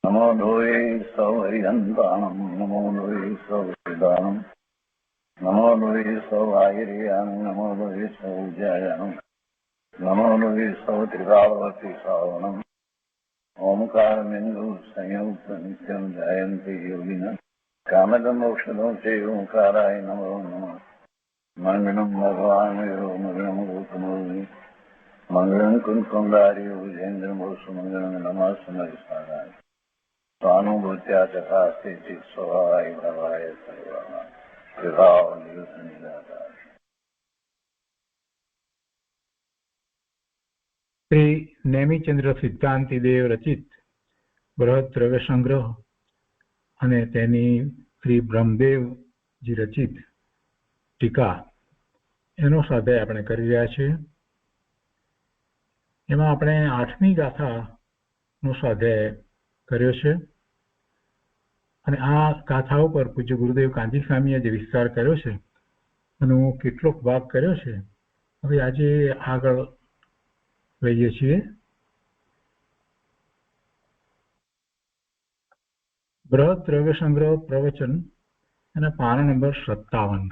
नमो लोये सौहरिहन्ताणं नमो लोये सौहृदानं नमो लोये सौभागिर्यानं नमो लोये सौज्यायानं नमो लोये सौत्रिकावती सावनं ओंकारमिन्दु संयुक्त नित्यं जयन्ति योगिनः कामदमोक्षदं चैव ओंकाराय नमो नमः मङ्गलं भगवान् यो मङ्गलं गौतमोऽग्नि मङ्गलं कुन्कुण्डार्यो विजेन्द्रमोसुमङ्गलं नमः समयसाराय स्वानुभूत्या तथास्ति स्वभावाय भवाय सर्वः विभाव निराकार। શ્રી નેમિચંદ્ર સિદ્ધાંતિ દેવ રચિત બૃહદ દ્રવ્ય સંગ્રહ અને તેની શ્રી બ્રહ્મદેવજી રચિત ટીકા એનો સ્વાધ્યાય આપણે કરી રહ્યા છીએ. એમાં આપણે 8મી ગાથાનો સ્વાધ્યાય કર્યો છે અને આ ગાથા ઉપર પૂજ્ય ગુરુદેવ કાંજી સ્વામીએ જે વિસ્તાર કર્યો છે એનો કેટલોક ભાગ કર્યો છે હવે આજે આગળ લઈએ છીએ. બૃહદ દ્રવ્ય સંગ્રહ પ્રવચન અને પાના નંબર 57.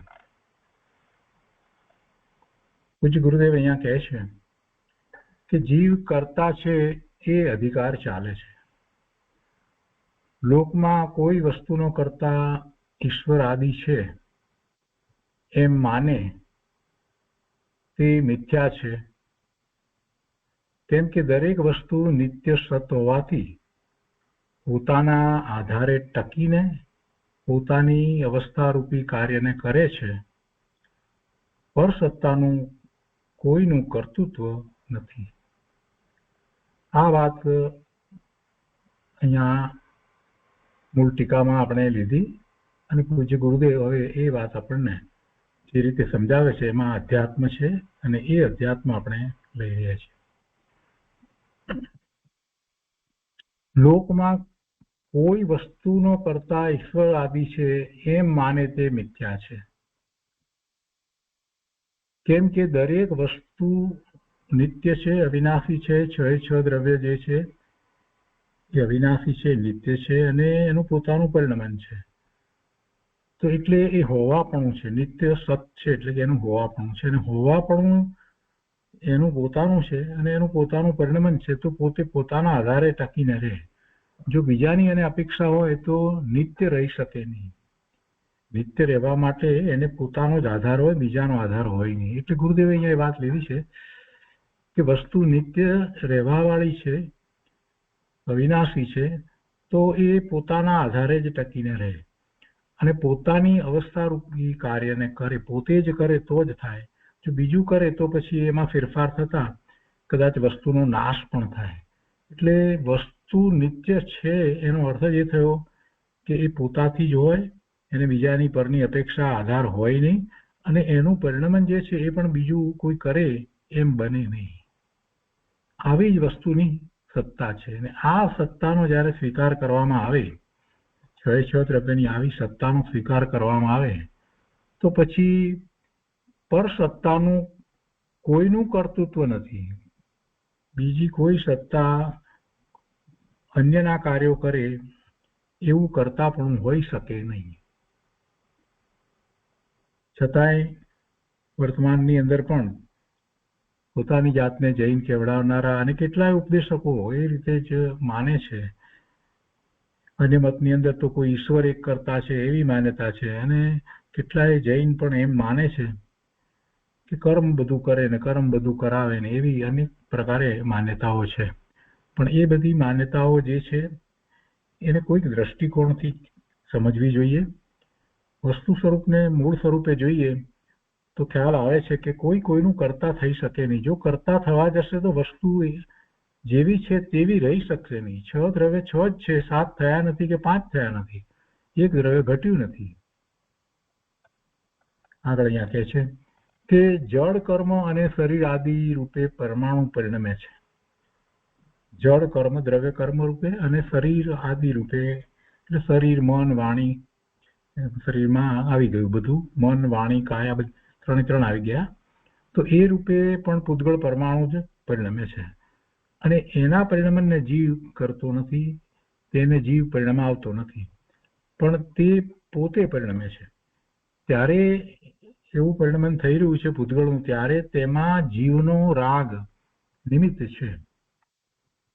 પૂજ્ય ગુરુદેવ અહીંયા કહે છે કે જીવ કરતા છે એ અધિકાર ચાલે છે. લોકમાં કોઈ વસ્તુનો કરતા ઈશ્વર આદિ છે એમ માને તે મિથ્યા છે. કેમ કે દરેક વસ્તુ નિત્ય સત હોવાથી પોતાના આધારે ટકીને પોતાની અવસ્થારૂપી કાર્યને કરે છે. પરસત્તાનું કોઈનું કર્તૃત્વ નથી. આ વાત અહીંયા મૂળ ટીકામાં આપણે લીધી અને પૂજ્ય ગુરુદેવ હવે એ વાત આપણને જે રીતે સમજાવે છે એમાં અધ્યાત્મ છે અને એ અધ્યાત્મ આપણે લઈ રહ્યા છીએ. લોકમાં કોઈ વસ્તુનો કરતા ઈશ્વર આદિ છે એમ માને તે મિથ્યા છે. કેમ કે દરેક વસ્તુ નિત્ય છે, અવિનાશી છે. છ દ્રવ્ય જે છે એ અવિનાશી છે, નિત્ય છે અને એનું પોતાનું પરિણમન છે. તો એટલે એ હોવાપણું છે, નિત્ય સત છે એટલે કે એનું હોવાપણું છે અને હોવાપણું એનું પોતાનું છે અને એનું પોતાનું પરિણમન છે. તો પોતે પોતાના આધારે ટકીને રહે. જો બીજાની એને અપેક્ષા હોય તો નિત્ય રહી શકે નહીં. નિત્ય રહેવા માટે એને પોતાનો જ આધાર હોય, બીજાનો આધાર હોય નહીં. એટલે ગુરુદેવે અહીંયા એ વાત લીધી છે કે વસ્તુ નિત્ય રહેવાવાળી છે, અવિનાશી છે, તો એ પોતાના આધારે જ ટકીને રહે અને પોતાની અવસ્થારૂપી કાર્યને કરે. પોતે જ કરે તો જ થાય. જો બીજું કરે તો પછી એમાં ફેરફાર થતા કદાચ વસ્તુનો નાશ પણ થાય. એટલે વસ્તુ નિત્ય છે એનો અર્થ જ એ થયો કે એ પોતાથી જ હોય, એને બીજાની પરની અપેક્ષા આધાર હોય નહીં અને એનું પરિણમન જે છે એ પણ બીજું કોઈ કરે એમ બને નહીં. આવી જ વસ્તુની સત્તા છે અને આ સત્તાનો જ્યારે સ્વીકાર કરવામાં આવે, છ દ્રવ્યની આવી સત્તાનો સ્વીકાર કરવામાં આવે તો પછી પર સત્તાનું કોઈનું કર્તૃત્વ નથી. બીજી કોઈ સત્તા અન્યના કાર્યો કરે એવું કરતા પણ હોઈ શકે નહીં. છતાંય વર્તમાનની અંદર પણ પોતાની જાતને જૈન કહેવડાવનારા અને કેટલાય ઉપદેશકો એ રીતે જ માને છે. અન્ય મતની અંદર તો કોઈ ઈશ્વર એક કરતા છે એવી માન્યતા છે અને કેટલાય જૈન પણ એમ માને છે કે કર્મ બધું કરે ને કર્મ બધું કરાવે ને એવી અનેક પ્રકારે માન્યતાઓ છે. પણ એ બધી માન્યતાઓ જે છે એને કોઈક દ્રષ્ટિકોણથી સમજવી જોઈએ. વસ્તુ સ્વરૂપને મૂળ સ્વરૂપે જોઈએ તો ખ્યાલ આવે છે કે કોઈ કોઈનું કરતા થઈ શકે નહીં. જો કરતા થવા જશે તો વસ્તુ જેવી છે તેવી રહી શકશે નહીં. 6 દ્રવ્ય 6 જ છે, 7 થયા નથી કે 5 થયા નથી, એક દ્રવ્ય ઘટ્યું નથી. આગળ અહીંયા કહે છે કે જળ કર્મ અને શરીર આદિ રૂપે પરમાણુ પરિણમે છે. જળ કર્મ દ્રવ્ય કર્મ રૂપે અને શરીર આદિ રૂપે એટલે શરીર, મન, વાણી, શરીરમાં આવી ગયું બધું, મન, વાણી, કાયા ત્રણે આવી ગયા. તો એ રૂપે પણ પૂતગળ પરમાણુ જ પરિણમે છે અને એના પરિણમનને જીવ કરતો નથી. તેને જીવ પરિણમાવતો નથી, પણ તે પોતે પરિણમે છે. ત્યારે એવું પરિણમન થઈ રહ્યું છે ભૂતગળનું, ત્યારે તેમાં જીવનો રાગ નિમિત્ત છે.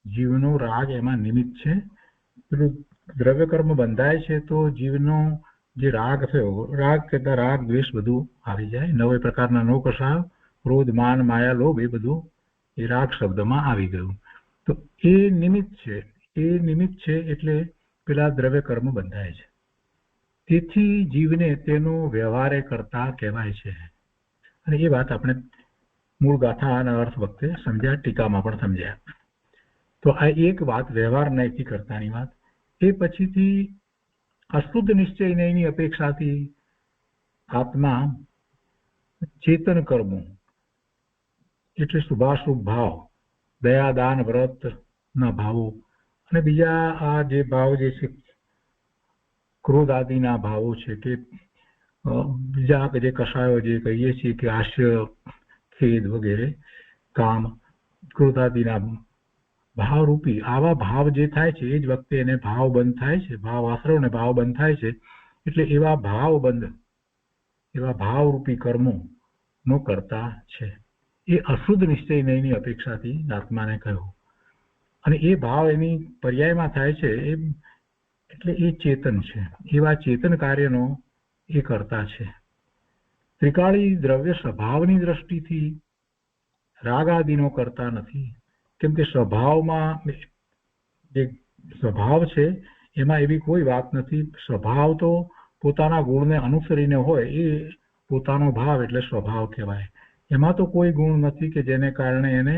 જીવનો રાગ એમાં નિમિત્ત છે. પેલું દ્રવ્ય કર્મ બંધાય છે તો જીવનો જે રાગ થયો, રાગ કહેતા રાગ દ્વેષ બધું આવી જાય. 9 પ્રકારના નો કસાય, ક્રોધ માન માયા લોભ, એ બધું એ રાગ શબ્દમાં આવી ગયું. તો એ નિમિત્ત છે. એ નિમિત્ત છે એટલે પેલા દ્રવ્ય કર્મ બંધાય છે. તેથી જીવને તેનો વ્યવહારે કરતા કહેવાય છે. અને એ વાત આપણે મૂળ ગાથાના અર્થ વખતે સમજ્યા, ટીકામાં પણ સમજ્યા. તો આ એક વાત વ્યવહાર નૈથી કરતાની વાત. એ પછીથી અશુદ્ધ નિશ્ચય નયની અપેક્ષાથી આત્મા ચેતન કર્મો એટલે શુભાશુભ ભાવ, દયા દાન વ્રત ના ભાવો અને બીજા આ જે ભાવ જે છે ક્રોધ આદિના ભાવો છે, કે બીજા જે કષાયો જે કહીએ છીએ કે હાસ્ય, ખેદ વગેરે, કામ, ક્રોધ આદિના ભાવરૂપી આવા ભાવ જે થાય છે એ જ વખતે એને ભાવ બંધ થાય છે. ભાવ આશ્રવ ને ભાવ બંધ થાય છે એટલે એવા ભાવ બંધ, એવા ભાવરૂપી કર્મો નો કરતા છે. એ અશુદ્ધ નિશ્ચય નયની અપેક્ષાથી આત્માને કહ્યું. અને એ ભાવ એની પર્યાયમાં થાય છે એટલે એ ચેતન છે. એવા ચેતન કાર્યનો એ કરતા છે. ત્રિકાળી દ્રવ્ય સ્વભાવની દ્રષ્ટિથી રાગાદિનો કરતા નથી, કેમ કે સ્વભાવમાં જે સ્વભાવ છે એમાં એવી કોઈ વાત નથી. સ્વભાવ તો પોતાના ગુણને અનુસરીને હોય, એ પોતાનો ભાવ એટલે સ્વભાવ કહેવાય. એમાં તો કોઈ ગુણ નથી કે જેને કારણે એને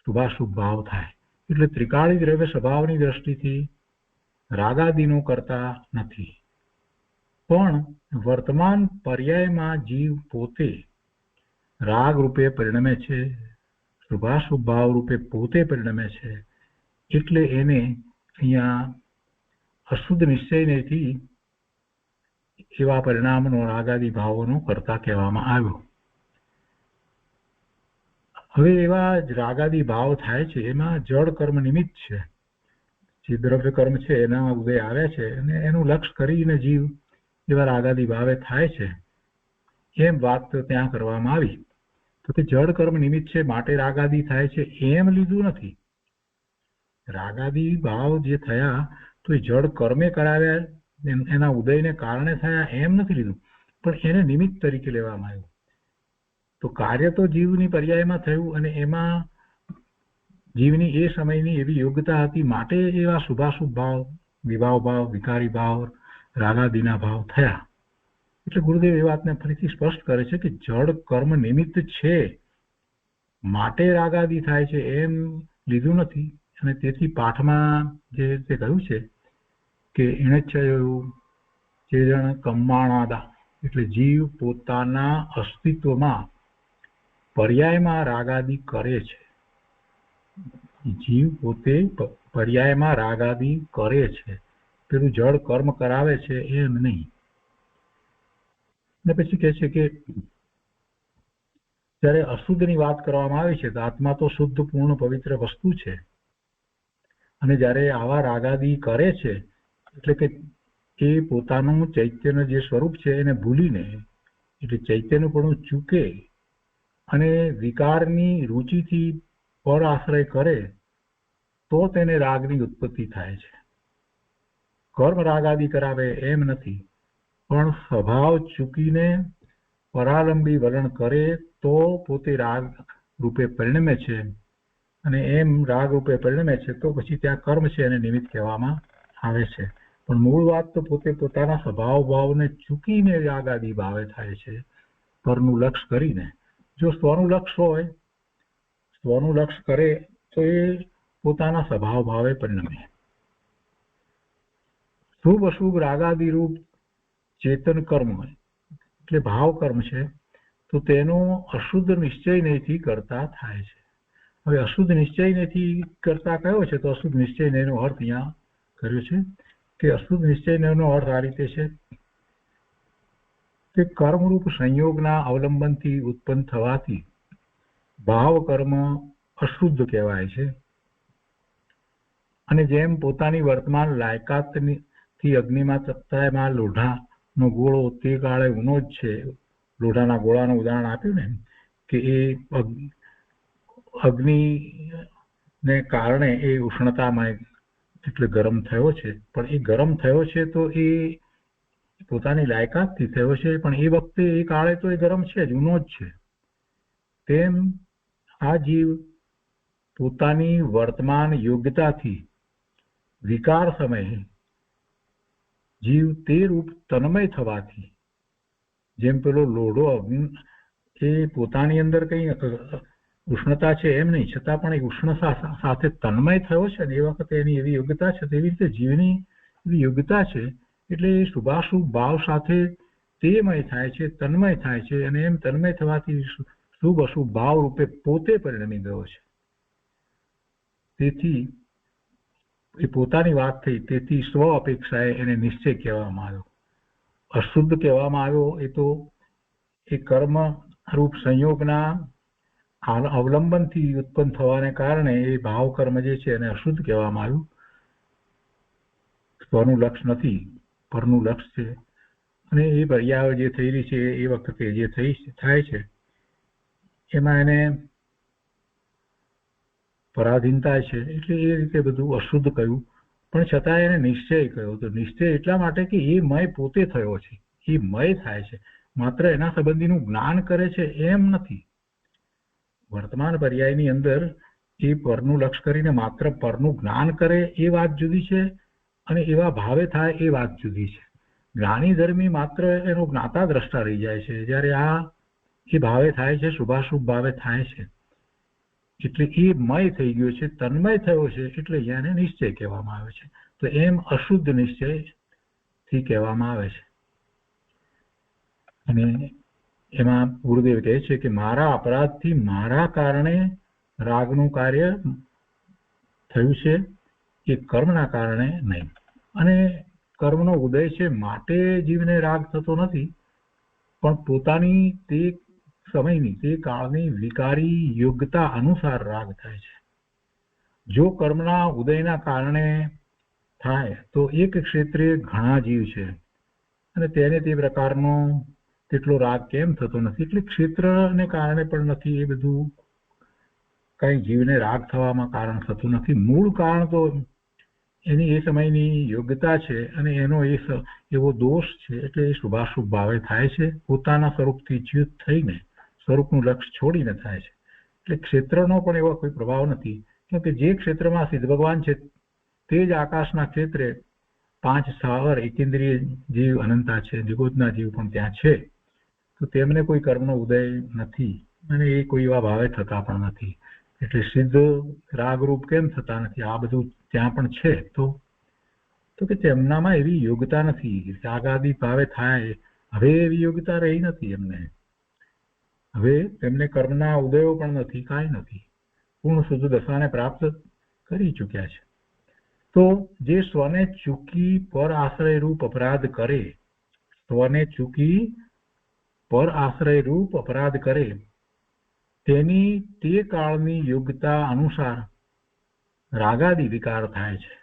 શુભાશુભ ભાવ થાય. એટલે ત્રિકાળી દ્રવ્ય સ્વભાવની દ્રષ્ટિથી રાગાદિનો કરતા નથી. પણ વર્તમાન પર્યાયમાં જીવ પોતે રાગ રૂપે પરિણમે છે, શુભાશુભ ભાવ રૂપે પોતે પરિણમે છે. એટલે એને અહીંયા અશુદ્ધ નિશ્ચયથી એવા પરિણામનો રાગાદી ભાવોનો કરતા કહેવામાં આવ્યો. હવે એવા રાગાદી ભાવ થાય છે એમાં જળ કર્મ નિમિત્ત છે. જે દ્રવ્ય કર્મ છે એના ઉદય આવે છે અને એનું લક્ષ્ય કરીને જીવ એવા રાગાદી ભાવે થાય છે, એમ વાત ત્યાં કરવામાં આવી. તો તે જળ કર્મ નિમિત્ત છે માટે રાગાદી થાય છે એમ લીધું નથી. રાગાદી ભાવ જે થયા તો એ જળ કર્મે કરાવ્યા, એના ઉદયને કારણે થયા એમ નથી લીધું, પણ એને નિમિત્ત તરીકે લેવામાં આવ્યું. તો કાર્ય તો જીવની પર્યાયમાં થયું અને એમાં જીવની એ સમયની એવી યોગ્યતા હતી માટે એવા શુભાશુભ ભાવ, વિભાવ ભાવ, વિકારી ભાવ, રાગાદિના ભાવ થયા. એટલે ગુરુદેવ એ વાતને ફરીથી સ્પષ્ટ કરે છે કે જળ કર્મ નિમિત્ત છે માટે રાગાદી થાય છે એમ લીધું નથી. અને તેથી પાઠમાં જે રીતે કહ્યું છે કે ઇણચ્છયું ચેરણ કમ્માણાદા, એટલે જીવ પોતાના અસ્તિત્વમાં પર્યાયમાં રાગાદી કરે છે. જીવ પોતે પર્યાયમાં રાગાદી કરે છે, પેલું જળ કર્મ કરાવે છે એમ નહીં. ને પછી કહે છે કે જ્યારે અશુદ્ધની વાત કરવામાં આવે છે તો આત્મા તો શુદ્ધ પૂર્ણ પવિત્ર વસ્તુ છે, અને જ્યારે આવા રાગાદી કરે છે એટલે કે એ પોતાનું ચૈત્યનું જે સ્વરૂપ છે એને ભૂલીને, એટલે ચૈત્યનું પણ ચૂકે અને વિકારની રુચિથી પર આશ્રય કરે તો તેને રાગની ઉત્પત્તિ થાય છે. કર્મ રાગાદી કરાવે એમ નથી, પણ સ્વભાવ ચૂકીને પરાલંબી વલણ કરે તો પોતે રાગ રૂપે પરિણમે છે. અને એમ રાગ રૂપે પરિણમે છે તો પછી ત્યાં કર્મ છે એને નિમિત્ત કહેવામાં આવે છે. પણ મૂળ વાત તો પોતે પોતાના સ્વભાવ ભાવને ચૂકીને રાગાદી ભાવે થાય છે, પરનું લક્ષ્ય કરીને. જો સ્વનું લક્ષ્ય હોય, સ્વનું લક્ષ્ય કરે તો એ પોતાના સ્વભાવ ભાવે પરિણમે. શુભ અશુભ રાગાદી રૂપ ચેતન કર્મ એટલે ભાવ કર્મ છે, તો તેનો અશુદ્ધ નિશ્ચય નયથી કરતા થાય છે. હવે અશુદ્ધ નિશ્ચય નયથી કરતા કયો છે? તો અશુદ્ધ નિશ્ચય નયનો અર્થ અહીંયા કર્યો છે કે અશુદ્ધ નિશ્ચય નયનો અર્થ આ રીતે છે કે કર્મરૂપ સંયોગના અવલંબનથી ઉત્પન્ન થવાથી ભાવ કર્મ અશુદ્ધ કહેવાય છે. અને જેમ પોતાની વર્તમાન લાયકાતથી અગ્નિમાં તત્તાયમાં લોઢાનો ગોળો તે કાળે ઊનો જ છે. લોઢાના ગોળાનું ઉદાહરણ આપ્યું ને કે એ અગ્નિને કારણે એ ઉષ્ણતામાં એટલે ગરમ થયો છે, પણ એ ગરમ થયો છે તો એ પોતાની લાયકાતથી થયો છે, પણ એ વખતે એ કાળે તો એ ગરમ છે જ, ઊનો જ છે. તેમ આ જીવ પોતાની વર્તમાન યોગ્યતાથી વિકાર સમયે જીવ તે રૂપ તન્મય થવાથી, જેમ પેલો લોઢો અગ્નિ એ પોતાની અંદર કઈ ઉષ્ણતા છે એમ નહીં, છતાં પણ એ ઉષ્ણતા સાથે તન્મય થયો છે ને એ વખતે એની એવી યોગ્યતા છે. તેવી રીતે જીવની એવી યોગ્યતા છે એટલે એ શુભાશુભ ભાવ સાથે તેમય થાય છે, તન્મય થાય છે, અને એમ તન્મય થવાથી શુભ અશુભ ભાવ રૂપે પોતે પરિણમી ગયો છે. તેથી એ પોતાની વાત થઈ, તેથી સ્વ અપેક્ષાએ એને નિશ્ચય કહેવામાં આવ્યો. અશુદ્ધ કહેવામાં આવ્યો એ તો એ કર્મ રૂપ સંયોગના અવલંબનથી ઉત્પન્ન થવાને કારણે એ ભાવ કર્મ જે છે એને અશુદ્ધ કહેવામાં આવ્યું. સ્વનું લક્ષ નથી, પરનું લક્ષ છે, અને એ પર્યાય જે થઈ રહી છે એ વખતે જે થાય છે એમાં એને પરાધીનતા છે, એટલે એ રીતે બધું અશુદ્ધ કહ્યું. પણ છતાં એને નિશ્ચય કહ્યો. તો નિશ્ચય એટલા માટે કે એ મય પોતે થયો છે, એ મય થાય છે, માત્ર એના સંબંધીનું જ્ઞાન કરે છે એમ નથી. વર્તમાન પર્યાયની અંદર એ પરનું લક્ષ કરીને માત્ર પરનું જ્ઞાન કરે એ વાત જુદી છે, અને એવા ભાવે થાય એ વાત જુદી છે. જ્ઞાની ધર્મી માત્ર એનો જ્ઞાતા દ્રષ્ટા રહી જાય છે, જ્યારે આ એ ભાવે થાય છે, શુભાશુભ ભાવે થાય છે, એટલે એ મય થઈ ગયો છે, તન્મય થયો છે, એટલે એને નિશ્ચય કહેવામાં આવે છે. તો એમ અશુદ્ધ નિશ્ચય થી કહેવામાં આવે છે. અને એમાં ગુરુદેવ કહે છે કે મારા અપરાધથી મારા કારણે રાગનું કાર્ય થયું છે, એ કર્મના કારણે નહીં. અને કર્મનો ઉદય છે માટે જીવને રાગ થતો નથી, પણ પોતાની તે સમયની તે કાળની વિકારી યોગ્યતા અનુસાર રાગ થાય છે. જો કર્મના ઉદયના કારણે થાય તો એક ક્ષેત્રે ઘણા જીવ છે અને તેને તે પ્રકારનો તેટલો રાગ કેમ થતો નથી, એટલે ક્ષેત્રને કારણે પણ નથી. એ બધું કઈ જીવને રાગ થવામાં કારણ થતું નથી. મૂળ કારણ તો એની એ સમયની યોગ્યતા છે અને એનો એવો દોષ છે, એટલે એ શુભાશુભ ભાવે થાય છે. પોતાના સ્વરૂપથી ચ્યુત થઈને સ્વરૂપનું લક્ષ્ય છોડીને થાય છે. એટલે ક્ષેત્રનો પણ એવો કોઈ પ્રભાવ નથી, કેમકે જે ક્ષેત્રમાં સિદ્ધ ભગવાન છે તે જ આકાશના ક્ષેત્રે 5 સ્થાવર એકેન્દ્રિય જીવ અનંતા છે, જગતના જીવ પણ ત્યાં છે. તો તેમને કોઈ કર્મનો ઉદય નથી અને એ કોઈ એવા ભાવે થતા પણ નથી. એટલે સિદ્ધ રાગરૂપ કેમ થતા નથી? આ બધું ત્યાં પણ છે તો કે તેમનામાં એવી યોગ્યતા નથી. રાગાદી ભાવે થાય હવે એવી યોગ્યતા રહી નથી એમને. હવે તેમને કર્મના ઉદયો પણ નથી, કાંઈ નથી. પૂર્ણ શુદ્ધ દશાને પ્રાપ્ત કરી ચૂક્યા છે. તો જે સ્વને ચૂકી પર આશ્રય રૂપ અપરાધ કરે, સ્વને ચૂકી પર આશ્રય રૂપ અપરાધ કરે, તેની તે કાળની યોગ્યતા અનુસાર રાગાદી વિકાર થાય છે,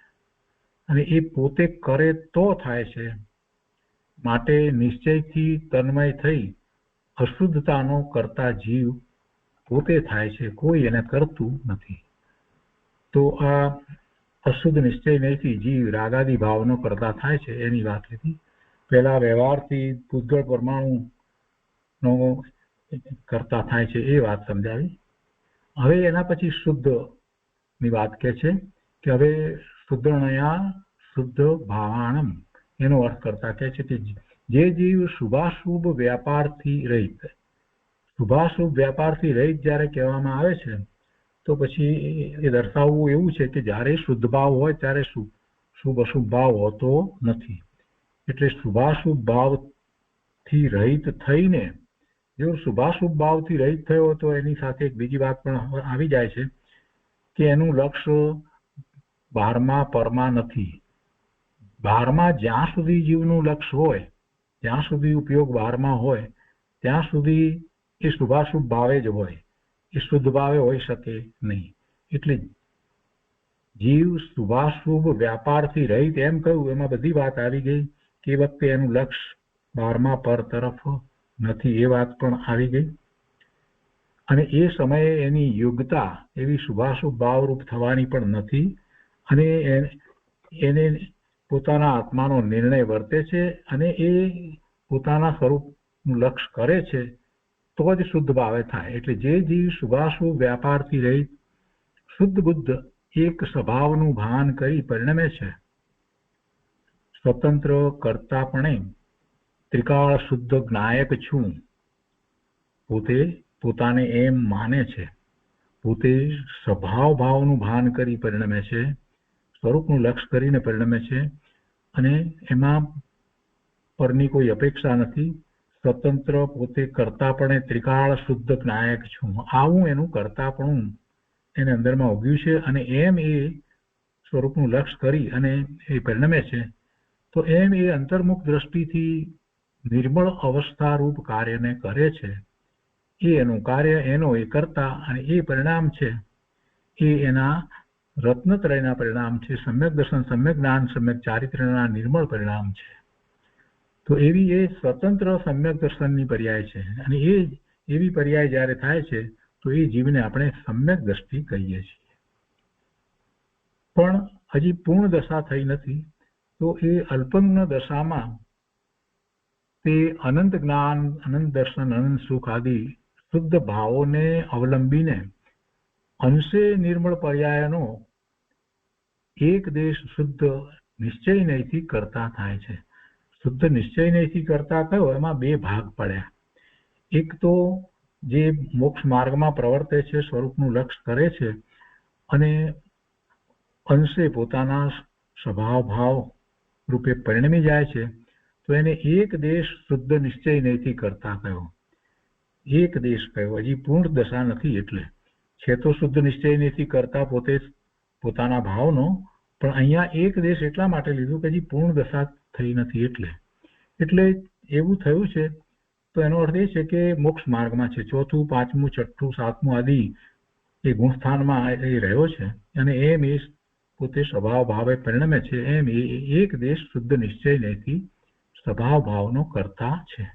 અને એ પોતે કરે તો થાય છે. માટે નિશ્ચયથી તન્મય થઈ અશુદ્ધતાનો કરતા જીવ પોતે થાય છે, કોઈ એને કરતું નથી. તો આ અશુદ્ધ નિશ્ચય નહીંથી જીવ રાગાદી ભાવનો કરતા થાય છે એની વાત લીધી. પહેલા વ્યવહારથી પૂતગળ પરમાણુનો કરતા થાય છે એ વાત સમજાવી. હવે એના પછી શુદ્ધની વાત કહે છે કે હવે શુદ્ધણયા શુદ્ધ ભાવાણમ એનો અર્થ કરતા કહે છે કે જે જીવ શુભાશુભ વ્યાપારથી રહિત, શુભાશુભ વ્યાપારથી રહિત જ્યારે કહેવામાં આવે છે તો પછી એ દર્શાવવું એવું છે કે જ્યારે શુદ્ધ ભાવ હોય ત્યારે શુભ અશુભ ભાવ હોતો નથી. એટલે શુભાશુભ ભાવથી રહિત થઈને જો શુભાશુભ ભાવથી રહિત થયો તો એની સાથે એક બીજી વાત પણ આવી જાય છે કે એનું લક્ષ્ય બહારમાં પરમાં નથી. બહારમાં જ્યાં સુધી જીવનું લક્ષ્ય હોય, જ્યાં સુધી ઉપયોગ બહારમાં હોય ત્યાં સુધી એ શુભાશુભ ભાવે જ હોય, એ શુદ્ધ ભાવે હોઈ શકે નહીં. એટલે જીવ શુભાશુભ વ્યાપારથી રહિત એમ કહ્યું, એમાં બધી વાત આવી ગઈ કે એ વખતે એનું લક્ષ્ય 12મા પર તરફ નથી, એ વાત પણ આવી ગઈ. અને એ સમયે એની યોગ્યતા એવી શુભાશુભ ભાવરૂપ થવાની પણ નથી. અને એને પોતાના આત્માનો નિર્ણય વર્તે છે અને એ પોતાના સ્વરૂપનું લક્ષ્ય કરે છે તો જ શુદ્ધ ભાવે થાય. એટલે જે જીવ શુભાશુભ વ્યાપારથી રહિત શુદ્ધ બુદ્ધ એક સ્વભાવનું ભાન કરી પરિણમે છે, સ્વતંત્ર કર્તાપણે ત્રિકાળ શુદ્ધ જ્ઞાયક છું, પોતાને એમ માને છે, પોતે સ્વભાવ ભાવનું ભાન કરી પરિણમે છે, સ્વરૂપનું લક્ષ્ય કરીને પરિણમે છે અને એમાં પરની કોઈ અપેક્ષા નથી. સ્વતંત્ર પોતે કર્તાપણે ત્રિકાળ શુદ્ધ જ્ઞાયક છું, આવું એનું કર્તાપણું એને અંદરમાં ઉગ્યું છે અને એમ એ સ્વરૂપનું લક્ષ્ય કરી અને એ પરિણમે છે. તો એમ એ અંતર્મુખ દ્રષ્ટિથી નિર્મળ અવસ્થારૂપ કાર્યને કરે છે. એ એનું કાર્ય, એનો એ કરતા અને એ પરિણામ છે એ એના રત્નત્રયના પરિણામ છે. સમ્યક દર્શન, સમ્યક જ્ઞાન, સમ્યક ચારિત્ર્યના નિર્મળ પરિણામ છે. તો એવી એ સ્વતંત્ર સમ્યક દર્શનની પર્યાય છે. અને એ એવી પર્યાય જ્યારે થાય છે તો એ જીવને આપણે સમ્યક દ્રષ્ટિ કહીએ છીએ. પણ હજી પૂર્ણ દશા થઈ નથી. તો એ અલ્પજ્ઞ દશામાં તે અનંત જ્ઞાન, અનંત દર્શન, અનંત સુખ આદિ શુદ્ધ ભાવોને અવલંબીને અંશે નિર્મળ પર્યાયનો એક દેશ શુદ્ધ નિશ્ચય નયથી કરતા થાય છે. શુદ્ધ નિશ્ચય નયથી કરતા કયો, એમાં બે ભાગ પડ્યા. એક તો જે મોક્ષ માર્ગમાં પ્રવર્તે છે, સ્વરૂપનું લક્ષ્ય કરે છે અને અંશે પોતાના સ્વભાવ ભાવ રૂપે પરિણમી જાય છે, તો એને એક દેશ શુદ્ધ નિશ્ચય નયથી કરતા કયો. એક દેશ કયો, હજી પૂર્ણ દશા નથી. એટલે છે તો શુદ્ધ નિશ્ચય નયથી કરતા પોતે પોતાના ભાવનો, પણ અહીંયા એક દેશ એટલા માટે લીધું કે હજી પૂર્ણ દશા થઈ નથી. એટલે એવું થયું છે. તો એનો અર્થ એ છે કે મોક્ષ માર્ગમાં છે, 4થું, 5મું, 6થું, 7મું આદિ એ ગુણસ્થાનમાં એ રહ્યો છે અને એમ એ પોતે સ્વભાવ ભાવે પરિણમે છે. એમ એ એક દેશ શુદ્ધ નિશ્ચય નયથી સ્વભાવ ભાવનો કરતા છે.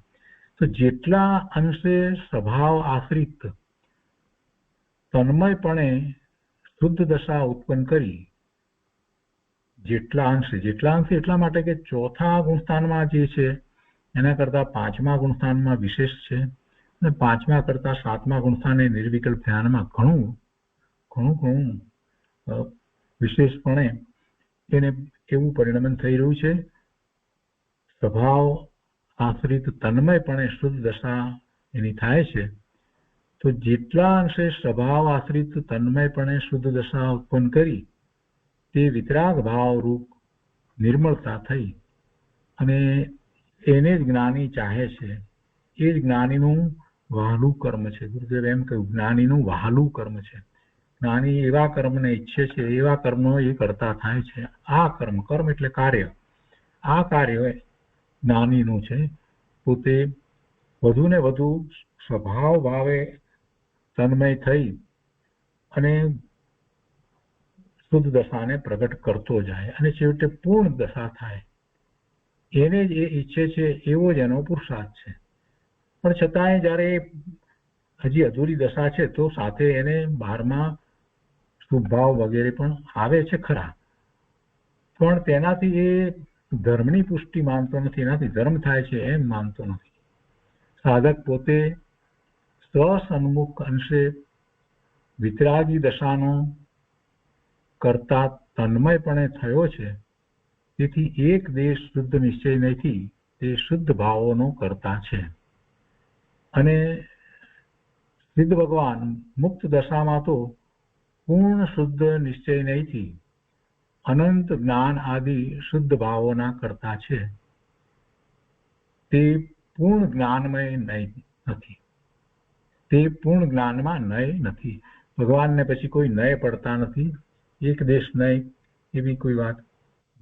તો જેટલા અંશે સ્વભાવ આશ્રિત તન્મયપણે શુદ્ધ દશા ઉત્પન્ન કરી, જેટલા અંશે એટલા માટે કે 4થા ગુણસ્થાનમાં જે છે એના કરતા 5મા ગુણસ્થાનમાં વિશેષ છે અને 5મા કરતા 7મા ગુણસ્થાને નિર્વિકલ્પ ધ્યાનમાં ઘણું વિશેષપણે એને એવું પરિણમન થઈ રહ્યું છે. સ્વભાવ આશ્રિત તન્મયપણે શુદ્ધ દશા એની થાય છે. તો જેટલા અંશે સ્વભાવ આશ્રિત તન્મયપણે શુદ્ધ દશા ઉત્પન્ન કરી તે વિતરાગ ભાવ રૂપ નિર્મળતા થઈ અને એને જ જ્ઞાની ચાહે છે. એ જ જ્ઞાનીનું વહાલું કર્મ છે. ગુરુદેવ એમ કહ્યું, જ્ઞાનીનું વહાલું કર્મ છે. જ્ઞાની એવા કર્મને ઈચ્છે છે, એવા કર્મનો એ કરતા થાય છે. આ કર્મ એટલે કાર્ય, આ કાર્ય જ્ઞાનીનું છે. પોતે વધુ ને વધુ સ્વભાવ ભાવે તન્મય થઈ અને શુદ્ધ દશાને પ્રગટ કરતો જાય અને છેવટે પૂર્ણ દશા થાય. એને જ એ ઈચ્છે છે, એવો જ એનો પુરુષાર્થ છે. પણ છતાંય જ્યારે હજી અધૂરી દશા છે તો સાથે એને 12મા શુભ ભાવ વગેરે પણ આવે છે ખરા, પણ તેનાથી એ ધર્મની પુષ્ટિ માનતો નથી, એનાથી ધર્મ થાય છે એમ માનતો નથી. સાધક પોતે સ્વસન્મુખ અંશે વિતરાગી દશાનો કરતા તન્મયપણે થયો છે. તેથી એક દેશ શુદ્ધ નિશ્ચય નયથી તે શુદ્ધ ભાવોનો કરતા છે. અને સિદ્ધ ભગવાન મુક્ત દશામાં તો પૂર્ણ શુદ્ધ નિશ્ચય નયથી અનંત જ્ઞાન આદિ શુદ્ધ ભાવોના કરતા છે. તે પૂર્ણ જ્ઞાનમય નથી, તે પૂર્ણ જ્ઞાનમાં નય નથી. ભગવાનને પછી કોઈ નય પડતા નથી. એક દેશ નય એવી કોઈ વાત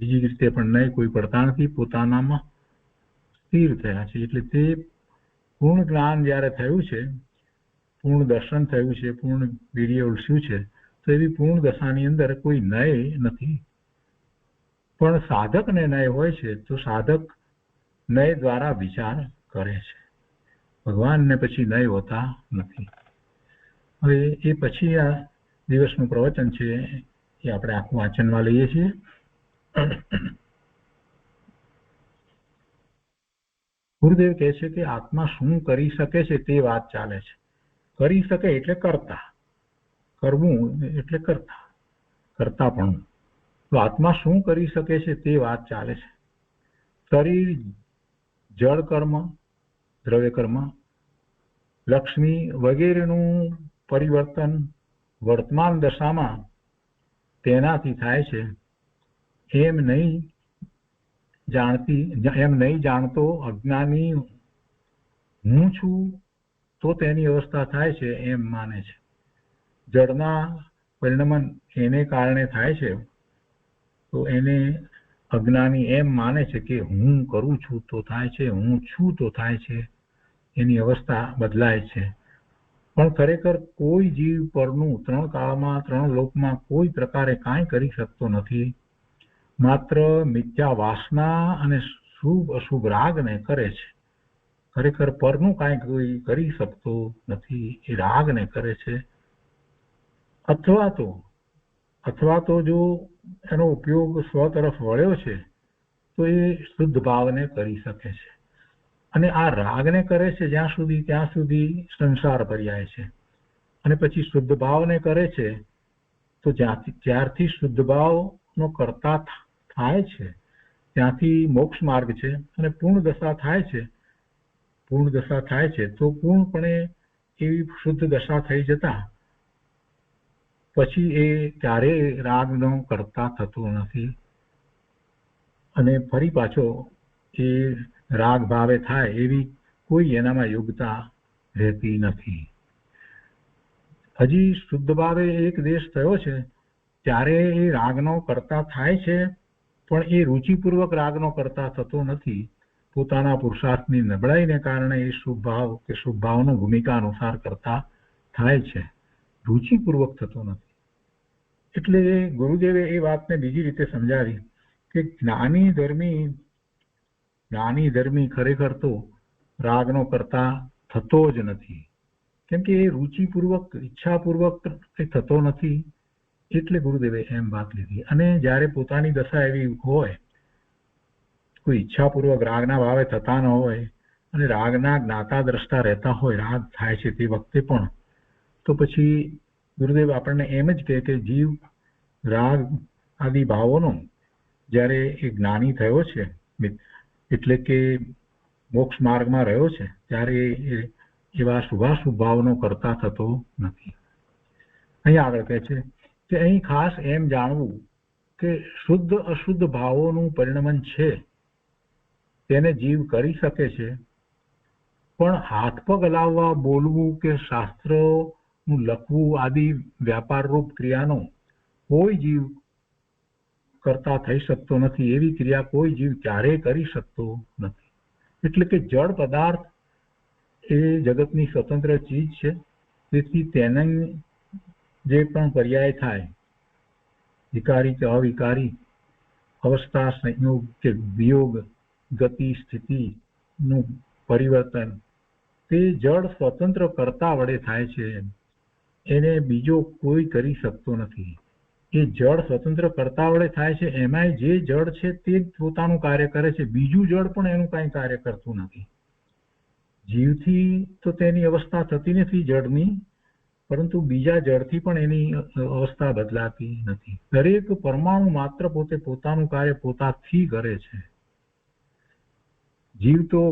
બીજી રીતે પણ નય કોઈ પડતા નથી, પોતાનામાં સ્થિર થયા છે. એટલે તે પૂર્ણ જ્ઞાન જ્યારે થયું છે, પૂર્ણ દર્શન થયું છે, પૂર્ણ વીર્ય ઉલસ્યું છે, તો એવી પૂર્ણ દશાની અંદર કોઈ નય નથી. પણ સાધકને નય હોય છે તો સાધક નય દ્વારા વિચાર કરે છે. ભગવાનને પછી નય હોતા નથી. હવે એ પછી આ દિવસનું પ્રવચન છે એ આપણે આખું વાંચનમાં લઈએ છીએ. ગુરુદેવ કહે છે કે આત્મા શું કરી શકે છે તે વાત ચાલે છે. કરી શકે એટલે કરતા, કરવું એટલે કરતા, કરતાપણું. તો આત્મા શું કરી શકે છે તે વાત ચાલે છે. શરીર જળ કર્મ, દ્રવ્ય કર્મ, લક્ષ્મી વગેરેનું પરિવર્તન વર્તમાન દશામાં તેનાથી થાય છે. એમ નહીં જાણતો અજ્ઞાની હું છું તો તેની અવસ્થા થાય છે એમ માને છે. જળના પરિણમન એને કારણે થાય છે તો એને અજ્ઞાની એમ માને છે કે હું કરું છું તો થાય છે, હું છું તો થાય છે, એની અવસ્થા બદલાય છે. પણ ખરેખર કોઈ જીવ પરનું 3 કાળમાં 3 લોકમાં કોઈ પ્રકારે કાંઈ કરી શકતો નથી. માત્ર મિથ્યા વાસના અને શુભ અશુભ રાગને કરે છે. ખરેખર પરનું કાંઈ કોઈ કરી શકતો નથી, એ રાગને કરે છે. અથવા તો જો એનો ઉપયોગ સ્વ તરફ વળ્યો છે તો એ શુદ્ધ ભાવને કરી શકે છે. અને આ રાગને કરે છે ત્યાં સુધી સંસાર પર્યાય છે. અને પછી શુદ્ધ ભાવને કરે છે તો જ્યારથી શુદ્ધ ભાવનો કરતા થાય છે ત્યાંથી મોક્ષ માર્ગ છે. અને પૂર્ણ દશા થાય છે તો પૂર્ણપણે એવી શુદ્ધ દશા થઈ જતા પછી એ ક્યારેય રાગનો કરતા થતો નથી. અને ફરી પાછો એ રાગ ભાવે થાય એવી કોઈ એનામાં યોગ્યતા રહેતી નથી. હજી શુદ્ધ ભાવે એક દેશ થયો છે ત્યારે એ રાગનો કરતા થાય છે, પણ એ રુચિપૂર્વક રાગનો કરતા થતો નથી. પોતાના પુરુષાર્થની નબળાઈને કારણે એ શુભ ભાવ કે શુભ ભાવનો ભૂમિકા અનુસાર કરતા થાય છે, રુચિપૂર્વક થતો નથી. એટલે ગુરુદેવે એ વાતને બીજી રીતે સમજાવી કે જ્ઞાની ધર્મી ખરેખર તો રાગનો કરતા થતો જ નથી. કેમ કે એ રુચિપૂર્વક ઈચ્છાપૂર્વક કંઈ થતો નથી. એટલે ગુરુદેવે એમ વાત લીધી. અને જ્યારે પોતાની દશા એવી હોય, કોઈ ઈચ્છાપૂર્વક રાગના ભાવે થતા ન હોય અને રાગના જ્ઞાતા દ્રષ્ટા રહેતા હોય, રાગ થાય છે તે વખતે પણ, તો પછી ગુરુદેવ આપણને એમ જ કહે કે જીવ રાગ આદિ ભાવોનો જ્યારે એ જ્ઞાની થયો છે એટલે કે મોક્ષ માર્ગમાં રહ્યો છે ત્યારે એવા શુભાશુભ ભાવનો કરતા થતો નથી. અહીંયા આગળ કહે છે કે અહીં ખાસ એમ જાણવું કે શુદ્ધ અશુદ્ધ ભાવોનું પરિણમન છે તેને જીવ કરી શકે છે, પણ હાથ પગ હલાવવા, બોલવું કે શાસ્ત્રનું લખવું આદિ વ્યાપારરૂપ ક્રિયાનો કોઈ જીવ કરતા થઈ શકતો નથી. એવી ક્રિયા કોઈ જીવ ક્યારેય કરી શકતો નથી. એટલે કે જળ પદાર્થ એ જગતની સ્વતંત્ર ચીજ છે. તેથી તેના જે પણ પર્યાય થાય, વિકારી કે અવિકારી અવસ્થા, સંયોગ કે વિયોગ, ગતિ સ્થિતિનું પરિવર્તન, તે જળ સ્વતંત્ર કરતા વડે થાય છે. એને બીજો કોઈ કરી શકતો નથી. એ જળ સ્વતંત્ર કરતા વડે થાય છે. એમાંય જે જળ છે તે જ પોતાનું કાર્ય કરે છે, બીજું જળ પણ એનું કાંઈ કાર્ય કરતું નથી. જીવથી તો તેની અવસ્થા થતી નથી જળની, પરંતુ બીજા જળથી પણ એની અવસ્થા બદલાતી નથી. દરેક પરમાણુ માત્ર પોતે પોતાનું કાર્ય પોતાથી કરે છે. જીવ તો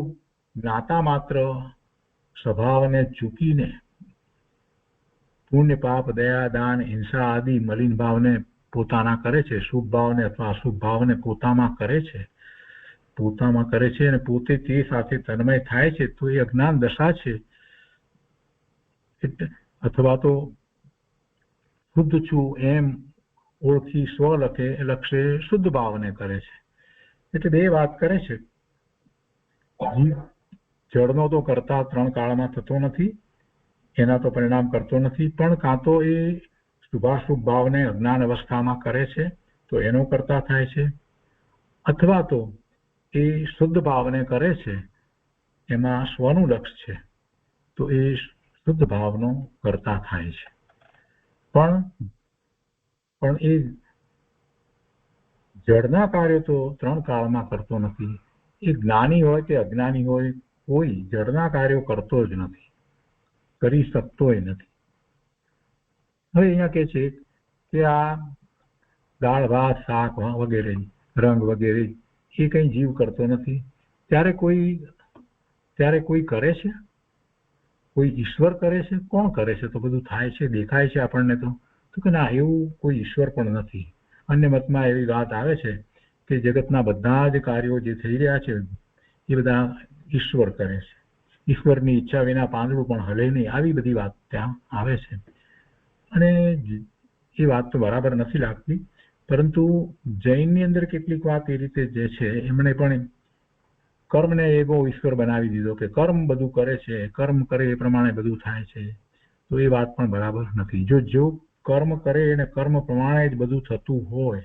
જ્ઞાતા માત્ર સ્વભાવને ચૂકીને પુણ્ય પાપ દયા દાન હિંસા આદિ મલિન ભાવને પોતાના કરે છે, શુભ ભાવને અથવા અશુભ ભાવને પોતામાં કરે છે અને પોતે તે સાથે તન્મય થાય છે તો એ અજ્ઞાન દશા છે. અથવા તો શુદ્ધ છું એમ ઓળખી લક્ષે શુદ્ધ ભાવને કરે છે. એટલે બે વાત કરે છે. જળનો તો કરતા 3 કાળમાં થતો નથી, એના તો પરિણામ કરતો નથી, પણ કાં તો એ શુભાશુભ ભાવને અજ્ઞાન અવસ્થામાં કરે છે તો એનો કરતા થાય છે, અથવા તો એ શુદ્ધ ભાવને કરે છે એમાં સ્વનું લક્ષ છે તો એ શુદ્ધ ભાવનો કરતા થાય છે. પણ એ જળના કાર્યો તો 3 કાળમાં કરતો નથી. એ જ્ઞાની હોય કે અજ્ઞાની હોય, કોઈ જળના કાર્યો કરતો જ નથી, કરી શકતોય નથી. હવે અહીંયા કે છે કે આ દાળ ભાત શાક વગેરે રંગ વગેરે એ કઈ જીવ કરતો નથી. ત્યારે કોઈ કરે છે? કોઈ ઈશ્વર કરે છે? કોણ કરે છે? તો બધું થાય છે, દેખાય છે આપણને તો કે ના, એવું કોઈ ઈશ્વર પણ નથી. અન્ય મતમાં એવી વાત આવે છે કે જગતના બધા જ કાર્યો જે થઈ રહ્યા છે એ બધા ઈશ્વર કરે છે, ઈશ્વરની ઈચ્છા વિના પાંદડું પણ હલે નહીં, આવી બધી વાત ત્યાં આવે છે. અને એ વાત તો બરાબર નથી લાગતી, પરંતુ જૈનની અંદર કેટલીક વાત એ રીતે જે છે, એમણે પણ કર્મને એવો ઈશ્વર બનાવી દીધો કે કર્મ બધું કરે છે, કર્મ કરે એ પ્રમાણે બધું થાય છે. તો એ વાત પણ બરાબર નથી. જો કર્મ કરે અને કર્મ પ્રમાણે જ બધું થતું હોય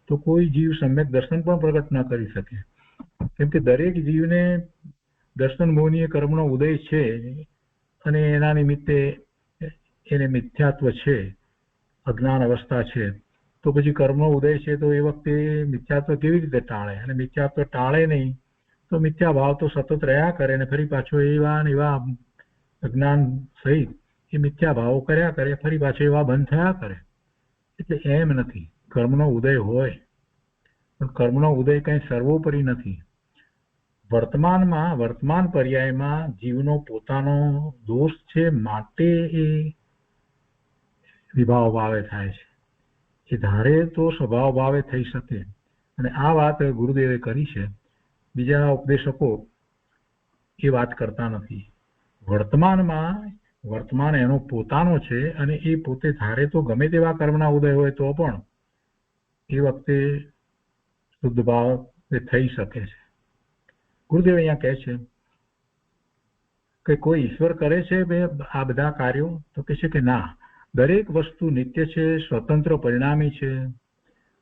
તો કોઈ જીવ સમ્યક દર્શન પણ પ્રગટ ન કરી શકે. કેમ કે દરેક જીવને દર્શન મોહનીય કર્મનો ઉદય છે અને એના નિમિત્તે એને મિથ્યાત્વ છે, અજ્ઞાન અવસ્થા છે. તો પછી કર્મનો ઉદય છે તો એ વખતે મિથ્યાત્વ કેવી રીતે ટાળે? અને મિથ્યાત્વ ટાળે નહીં તો મિથ્યા ભાવ તો સતત રહ્યા કરે અને ફરી પાછો એવા અજ્ઞાન સહિત એ મિથ્યા ભાવો કર્યા કરે, ફરી પાછો એવા બંધ થયા કરે. એટલે એમ નથી. કર્મનો ઉદય હોય પણ કર્મનો ઉદય કઈ સર્વોપરી નથી. વર્તમાન પર્યાયમાં જીવનો પોતાનો દોષ છે માટે એ વિભાવ ભાવે થાય છે. એ ધારે તો સ્વભાવ ભાવે થઈ શકે. અને આ વાત ગુરુદેવે કરી છે. બીજા ઉપદેશકો એ વાત કરતા નથી. વર્તમાન એનો પોતાનો છે અને એ પોતે ધારે તો ગમે તેવા કર્મના ઉદય હોય તો પણ એ વખતે શુદ્ધ ભાવ થઈ શકે છે. ગુરુદેવ અહીંયા કહે છે કે કોઈ ઈશ્વર કરે છે આ બધા કાર્યો? તો કહે છે કે ના, દરેક વસ્તુ નિત્ય છે, સ્વતંત્ર પરિણામી છે.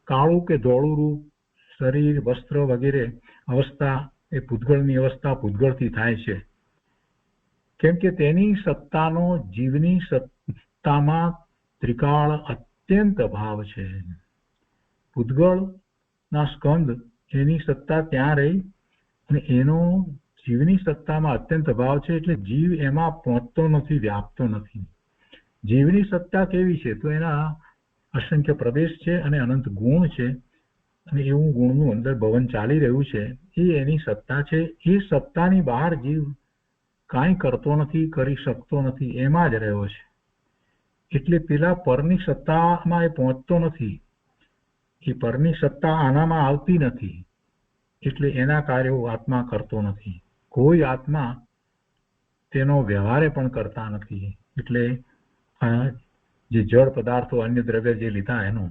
કાળું કે ધોળું રૂપ, શરીર, વસ્ત્ર વગેરે અવસ્થા એ પૂતગળની અવસ્થા પૂતગળથી થાય છે. કેમ કે તેની સત્તાનો જીવની સત્તામાં ત્રિકાળ અત્યંત અભાવ છે. પૂતગળના સ્કંદ એની સત્તા ત્યાં રહી અને એનો જીવની સત્તામાં અત્યંત અભાવ છે. એટલે જીવ એમાં પહોંચતો નથી, વ્યાપતો નથી. જીવની સત્તા કેવી છે? તો એના અસંખ્ય પ્રદેશ છે અને અનંત ગુણ છે અને એવું ગુણનું અંદર ભવન ચાલી રહ્યું છે. એ એની સત્તા છે. એ સત્તાની બહાર જીવ કાંઈ કરતો નથી, કરી શકતો નથી, એમાં જ રહ્યો છે. એટલે પેલા પરની સત્તામાં એ પહોંચતો નથી. એ પરની સત્તા આનામાં આવતી નથી. એટલે એના કાર્યો આત્મા કરતો નથી. કોઈ આત્મા તેનો વ્યવહારે પણ કરતા નથી. એટલે જે જળ પદાર્થો, અન્ય દ્રવ્ય જે લીધા એનો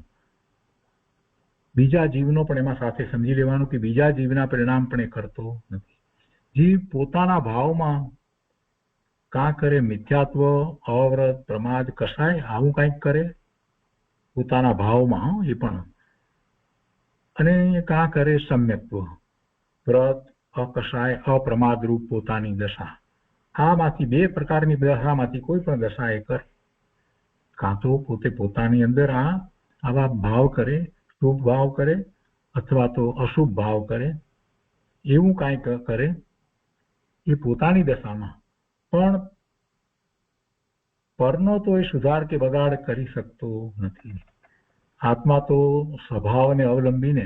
બીજા જીવનો પણ એમાં સાથે સમજી લેવાનું કે બીજા જીવના પરિણામ પણ એ કરતો નથી. જીવ પોતાના ભાવમાં કાં કરે મિથ્યાત્વ, અવ્રત, પ્રમાદ, કસાય આવું કંઈક કરે પોતાના ભાવમાં એ પણ, અને કાં કરે સમ્યક્ત્વ, વ્રત, અકસાય, અપ્રમાદ રૂપ પોતાની દશા. આમાંથી 2 પ્રકારની દશામાંથી કોઈ પણ દશા એ કરે. કાં તો પોતે પોતાની અંદર આવા ભાવ કરે, શુભ ભાવ કરે, અથવા તો અશુભ ભાવ કરે, એવું કાંઈક કરે એ પોતાની દશામાં. પણ પરનો તો એ સુધાર કે બગાડ કરી શકતો નથી. આત્મા તો સ્વભાવને અવલંબીને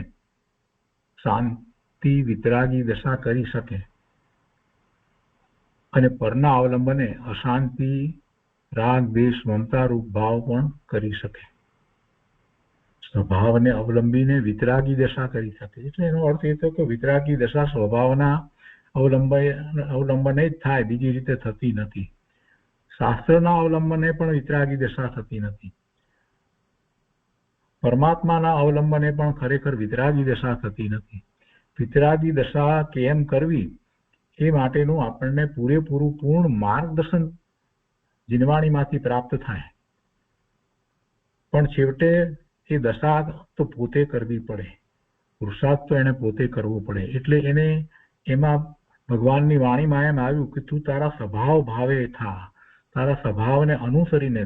શાંતિ વિતરાગી દશા કરી શકે અને પરના અવલંબને અશાંતિ, રાગ, દ્વેષ, મમતા રૂપ ભાવ પણ કરી શકે. સ્વભાવને અવલંબીને વિતરાગી દશા કરી શકે. એટલે એનો અર્થ એ થયો કે વિતરાગી દશા સ્વભાવના અવલંબને જ થાય, બીજી રીતે થતી નથી. શાસ્ત્રના અવલંબને પણ વિતરાગી દશા થતી નથી. પરમાત્માના અવલંબને પણ ખરેખર વિતરાગી દશા થતી નથી. વિતરાગી દશા કેમ કરવી એ માટેનું આપણને પૂર્ણ માર્ગદર્શન જીનવાણીમાંથી પ્રાપ્ત થાય. પણ છેવટે એ દશા તો પોતે કરવી પડે, પુરુષાર્થ તો એને પોતે કરવો પડે. એટલે એને એમાં ભગવાનની વાણીમાં એમ આવ્યું કે તું તારા સ્વભાવ ભાવે થા, તારા સ્વભાવને અનુસરીને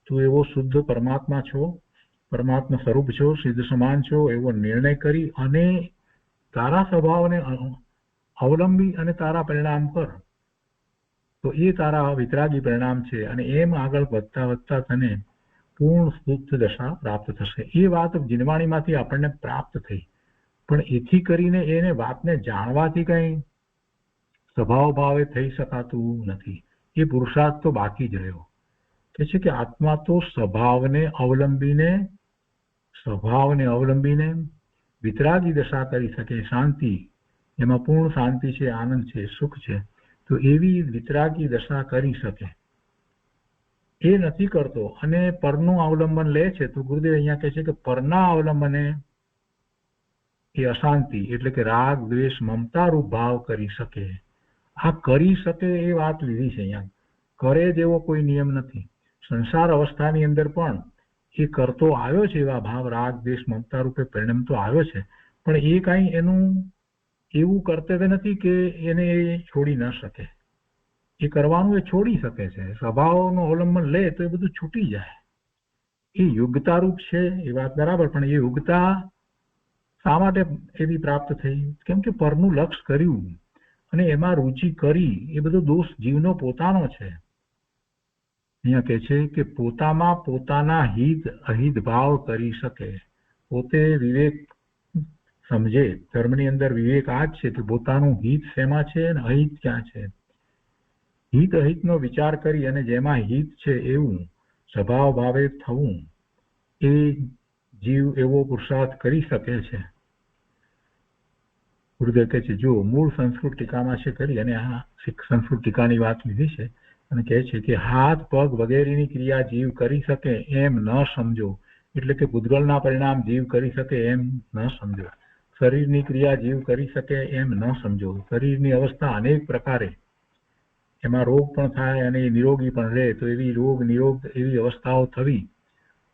તું એવો શુદ્ધ પરમાત્મા છો, પરમાત્મા સ્વરૂપ છો, સિદ્ધ સમાન છો, એવો નિર્ણય કરી અને તારા સ્વભાવને અવલંબી અને તારા પરિણામ કર, તો એ તારા વિતરાગી પરિણામ છે. અને એમ આગળ વધતા વધતા તને પૂર્ણ શુદ્ધ દશા પ્રાપ્ત થશે. એ વાત જીનવાણીમાંથી આપણને પ્રાપ્ત થઈ, પણ એથી કરીને એને વાતને જાણવાથી કઈ સ્વભાવ ભાવે થઈ શકાતું નથી. એ પુરુષાર્થ તો બાકી જ રહ્યો. કે છે કે આત્મા તો સ્વભાવને અવલંબીને વિતરાગી દશા કરી શકે, શાંતિ, એમાં પૂર્ણ શાંતિ છે, આનંદ છે, સુખ છે, તો એવી વિતરાગી દશા કરી શકે. એ નથી કરતો અને પરનું અવલંબન લે છે, તો ગુરુદેવ અહીંયા કહે છે કે પરના અવલંબને એ અશાંતિ એટલે કે રાગ દ્વેષ મમતા રૂપ ભાવ કરી શકે. આ કરી શકે એ વાત લીધી છે અહીંયા. કરે જેવો કોઈ નિયમ નથી. સંસાર અવસ્થાની અંદર પણ એ કરતો આવ્યો છે, એવા ભાવ રાગ દ્વેષ મમતા રૂપે પરિણમતો આવ્યો છે, પણ એ કાંઈ એનું એવું કર્તવ્ય નથી કે એને એ છોડી ન શકે. એ કરવાનું એ છોડી શકે છે. સ્વભાવનું અવલંબન લે તો એ બધું છૂટી જાય. એ યોગ્યતા રૂપ છે એ વાત બરાબર, પણ એ યોગ્યતા શા માટે એવી પ્રાપ્ત થઈ? કેમ કે પરનું લક્ષ કર્યું અને એમાં રુચિ કરી. એ બધો દોષ જીવનો પોતાનો છે. અહીંયા કહે છે કે પોતામાં પોતાના હિત અહિત ભાવ કરી શકે, પોતે વિવેક સમજે. ધર્મની અંદર વિવેક આ જ છે કે પોતાનું હિત શેમાં છે અને અહિત ક્યાં છે. હિત અહિતનો વિચાર કરી અને જેમાં હિત છે એવું સ્વભાવ ભાવે થવું, એ જીવ એવો પુરુષાર્થ કરી શકે છે. ગુરુદેવ કહે છે જો મૂળ સંસ્કૃત ટીકામાં છે કરી અને આ સંસ્કૃત ટીકાની વાત લીધી છે અને કહે છે કે હાથ પગ વગેરેની ક્રિયા જીવ કરી શકે એમ ન સમજો. એટલે કે ભૂતગળના પરિણામ જીવ કરી શકે એમ ન સમજો. શરીરની ક્રિયા જીવ કરી શકે એમ ન સમજો. શરીરની અવસ્થા અનેક પ્રકારે, એમાં રોગ પણ થાય અને નિરોગી પણ રહે, તો એવી રોગ નિરોગ એવી અવસ્થાઓ થવી,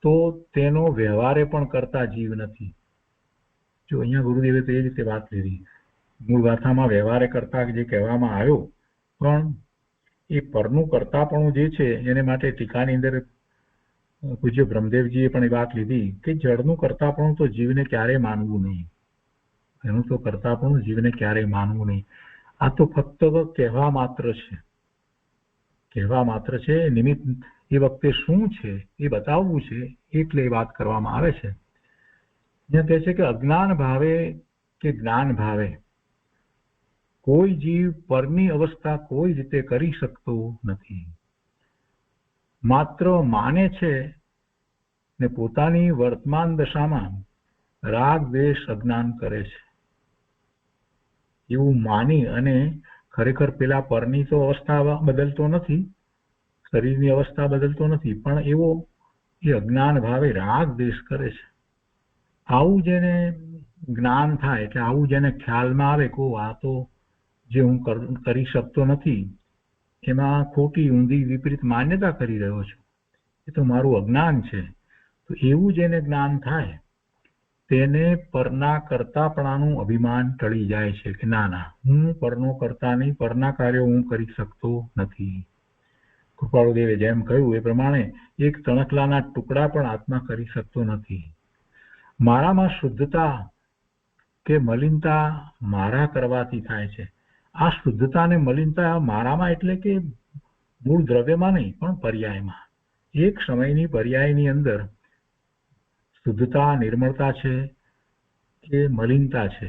તો તેનો વ્યવહારે પણ કરતા જીવ નથી. જો અહીંયા ગુરુદેવે તો એ રીતે વાત લીધી. મૂળ ગાથામાં વ્યવહારે કરતા જે કહેવામાં આવ્યો, પણ એ પરનું કરતાપણું જે છે એને માટે ટીકાની અંદર પૂજ્ય બ્રહ્મદેવજીએ પણ એ વાત લીધી કે જળનું કરતાપણું તો જીવને ક્યારેય માનવું નહીં. એનું તો કરતાપણું જીવને ક્યારેય માનવું નહીં. આ તો ફક્ત કહેવા માત્ર છે. કહેવા માત્ર છે. નિમિત્ત એ વખતે શું છે એ બતાવવું છે, એટલે એ વાત કરવામાં આવે છે. અહીંયા કહે છે કે અજ્ઞાન ભાવે કે જ્ઞાન ભાવે કોઈ જીવ પરની અવસ્થા કોઈ રીતે કરી શકતો નથી. માત્ર માને છે ને પોતાની વર્તમાન દશામાં રાગ દ્વેષ અજ્ઞાન કરે છે. એવું માની અને ખરેખર પેલા પરની તો અવસ્થા બદલતો નથી, શરીરની અવસ્થા બદલતો નથી, પણ એવો એ અજ્ઞાન ભાવે રાગ દ્વેષ કરે છે. આવું જેને જ્ઞાન થાય, એટલે આવું જેને ખ્યાલમાં આવે કે આ તો જે હું કરી શકતો નથી, એમાં ખોટી ઊંધી વિપરીત માન્યતા કરી રહ્યો છું, એ તો મારું અજ્ઞાન છે. તો એવું જેને જ્ઞાન થાય તેને પરના કરતાપણાનું અભિમાન ટળી જાય છે કે ના ના, હું પરનો કરતા નહીં, પરના કાર્યો હું કરી શકતો નથી. કૃપાળુદેવે જેમ કહ્યું એ પ્રમાણે એક તણખલાના ટુકડા પણ આત્મા કરી શકતો નથી. મારામાં શુદ્ધતા કે મલિનતા મારા કરવાથી થાય છે. આ શુદ્ધતા ને મલિનતા મારામાં એટલે કે મૂળ દ્રવ્યમાં નહીં, પણ પર્યાયમાં. એક સમયની પર્યાયની અંદર શુદ્ધતા નિર્મળતા છે કે મલિનતા છે,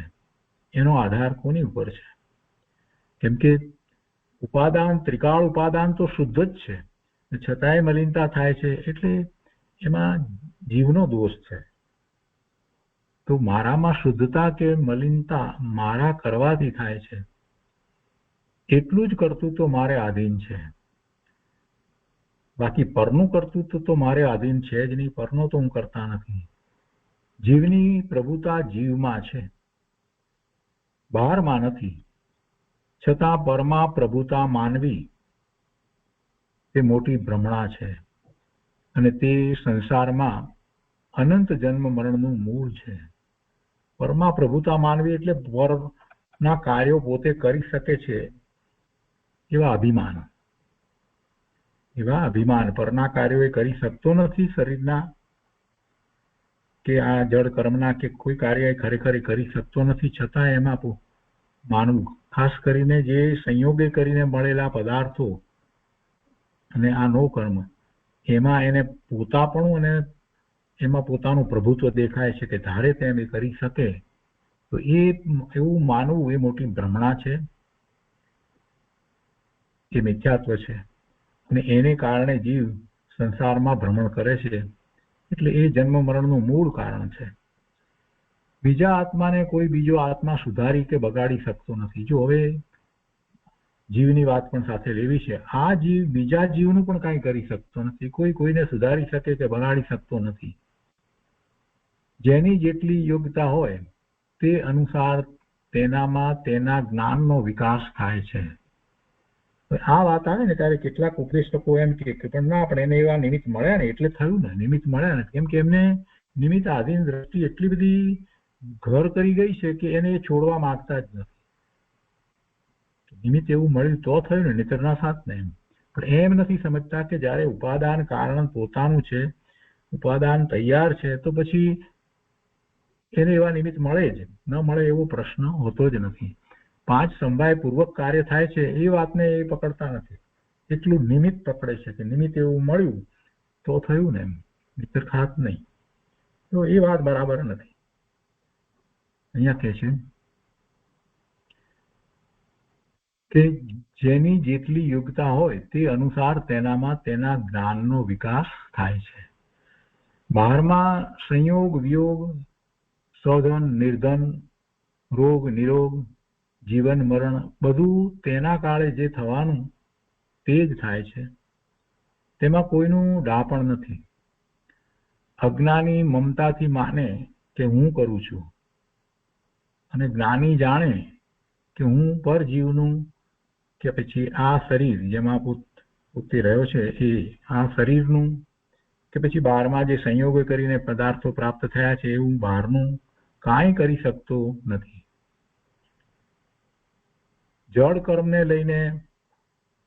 એનો આધાર કોની ઉપર છે? કેમ કે ઉપાદાન, ત્રિકાળ ઉપાદાન તો શુદ્ધ જ છે, છતાંય મલિનતા થાય છે, એટલે એમાં જીવનો દોષ છે. તો મારામાં શુદ્ધતા કે મલિનતા મારા કરવાથી થાય છે, એટલું જ કર્તૃત્વ મારે આધીન છે. બાકી પરનું કર્તૃત્વ તો મારે આધીન છે જ નહીં. પરનો તો હું કરતા નથી. જીવની પ્રભુતા જીવમાં છે, બહારમાં નથી. છતાં પરમાં પ્રભુતા માનવી તે મોટી ભ્રમણા છે. અને તે સંસારમાં અનંત જન્મ મરણનું મૂળ છે. પરમાં પ્રભુતા માનવી એટલે પરના કાર્યો પોતે કરી શકે છે એવા અભિમાન પરના કાર્યો એ કરી શકતો નથી શરીરના કે આ જળ કર્મના કે કોઈ કાર્ય ખરેખર કરી શકતો નથી, છતાં એમાં માનવું. ખાસ કરીને જે સંયોગે કરીને મળેલા પદાર્થો અને આ નો કર્મ એમાં એને પોતાપણું અને એમાં પોતાનું પ્રભુત્વ દેખાય છે કે ધારે તેમ એ કરી શકે, તો એ એવું માનવું એ મોટી ભ્રમણા છે, એ મિથ્યાત્વ છે. અને એને કારણે જીવ સંસારમાં ભ્રમણ કરે છે. એટલે એ જન્મ મરણનું મૂળ કારણ છે. બીજા આત્માને કોઈ બીજો આત્મા સુધારી કે બગાડી શકતો નથી. જો હવે જીવની વાત પણ સાથે લેવી છે, આ જીવ બીજા જીવનું પણ કાંઈ કરી શકતો નથી. કોઈ કોઈને સુધારી શકે કે બગાડી શકતો નથી. જેની જેટલી યોગ્યતા હોય તે અનુસાર તેનામાં તેના જ્ઞાનનો વિકાસ થાય છે. આ વાત આવે ને ત્યારે કેટલાક ઉપદેશકો એમ કે પણ ના, પણ એને એવા નિમિત્ત મળ્યા ને એટલે થયું ને. નિમિત્ત મળ્યા ને કેમ કે એમને નિમિત્ત આધીન દ્રષ્ટિ એટલી બધી ઘર કરી ગઈ છે કે એને છોડવા માંગતા જ નથી. નિમિત્ત એવું મળ્યું તો થયું ને, નહીતર ના થાત ને. એમ પણ એમ નથી સમજતા કે જયારે ઉપાદાન કારણ પોતાનું છે, ઉપાદાન તૈયાર છે, તો પછી એને એવા નિમિત્ત મળે જ, ન મળે એવો પ્રશ્ન હોતો જ નથી. 5 સમવાય પૂર્વક કાર્ય થાય છે એ વાતને એ પકડતા નથી. એટલું નિમિત્ત પકડે છે કે નિમિત્ત એવું મળ્યું તો થયું ને, એમ નહીતર થાત નહીં. તો એ વાત બરાબર નથી. અહીંયા કહે છે કે જેની જેટલી યોગ્યતા હોય તે અનુસાર તેનામાં તેના જ્ઞાનનો વિકાસ થાય છે. 12માં સંયોગ વિયોગ, સૌધન નિર્ધન, રોગ નિરોગ, જીવન મરણ બધું તેના કાળે જે થવાનું તે જ થાય છે. તેમાં કોઈનું ડાપણ નથી. અજ્ઞાની મમતાથી માને કે હું કરું છું, અને જ્ઞાની જાણે કે હું પરજીવનું કે પછી આ શરીર જેમાં પોતે રહ્યો છે એ આ શરીરનું કે પછી બહારમાં જે સંયોગો કરીને પદાર્થો પ્રાપ્ત થયા છે એવું બહારનું કાંઈ કરી શકતો નથી. જળ કર્મને લઈને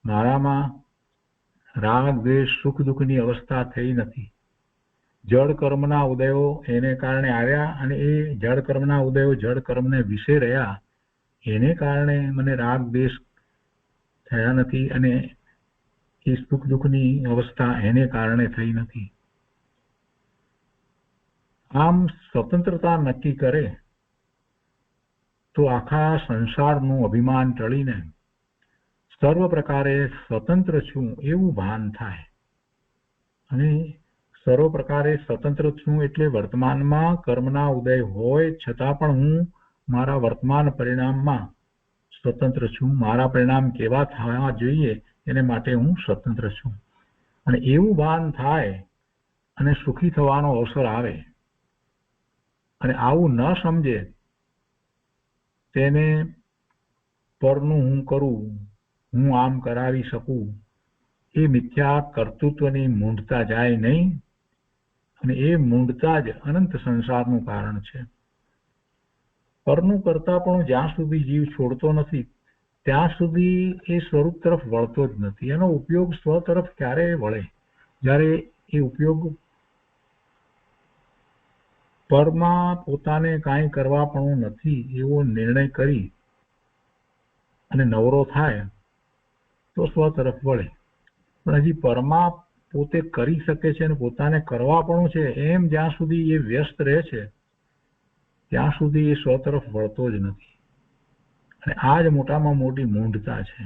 મારામાં રાગ દ્વેષ સુખ દુઃખની અવસ્થા થઈ નથી. જળ કર્મના ઉદયો એને કારણે આવ્યા, અને એ જળ કર્મના ઉદયો જળ કર્મને વિશે રહ્યા, એને કારણે મને રાગ દ્વેષ થયા નથી, અને એ સુખ દુઃખની અવસ્થા એને કારણે થઈ નથી. આમ સ્વતંત્રતા નક્કી કરે તો આખા સંસારનું અભિમાન ટળીને સર્વ પ્રકારે સ્વતંત્ર છું એવું ભાન થાય. અને સર્વ પ્રકારે સ્વતંત્ર છું એટલે વર્તમાનમાં કર્મના ઉદય હોય છતાં પણ હું મારા વર્તમાન પરિણામમાં સ્વતંત્ર છું. મારા પરિણામ કેવા થવા જોઈએ એને માટે હું સ્વતંત્ર છું. અને એવું ભાન થાય અને સુખી થવાનો અવસર આવે, અને આવું ન સમજે તેને પરનું હું કરું, હું આમ કરાવી શકું, એ મિથ્યા કર્તૃત્વની મૂંઢતા જાય નહીં, અને એ મૂંઢતા જ અનંત સંસારનું કારણ છે. પરનું કરતા પણ જ્યાં સુધી જીવ છોડતો નથી ત્યાં સુધી એ સ્વરૂપ તરફ વળતો જ નથી. એનો ઉપયોગ સ્વ તરફ ક્યારે વળે? જ્યારે એ ઉપયોગ પરમાં પોતાને કાંઈ કરવા પણ નથી એવો નિર્ણય કરી અને નવરો થાય તો સ્વ તરફ વળે. પણ હજી પરમાં પોતે કરી શકે છે અને પોતાને કરવા પણ છે એમ જ્યાં સુધી એ વ્યસ્ત રહે છે ત્યાં સુધી એ સ્વ તરફ વળતો જ નથી. અને આ જ મોટામાં મોટી મૂંઢતા છે.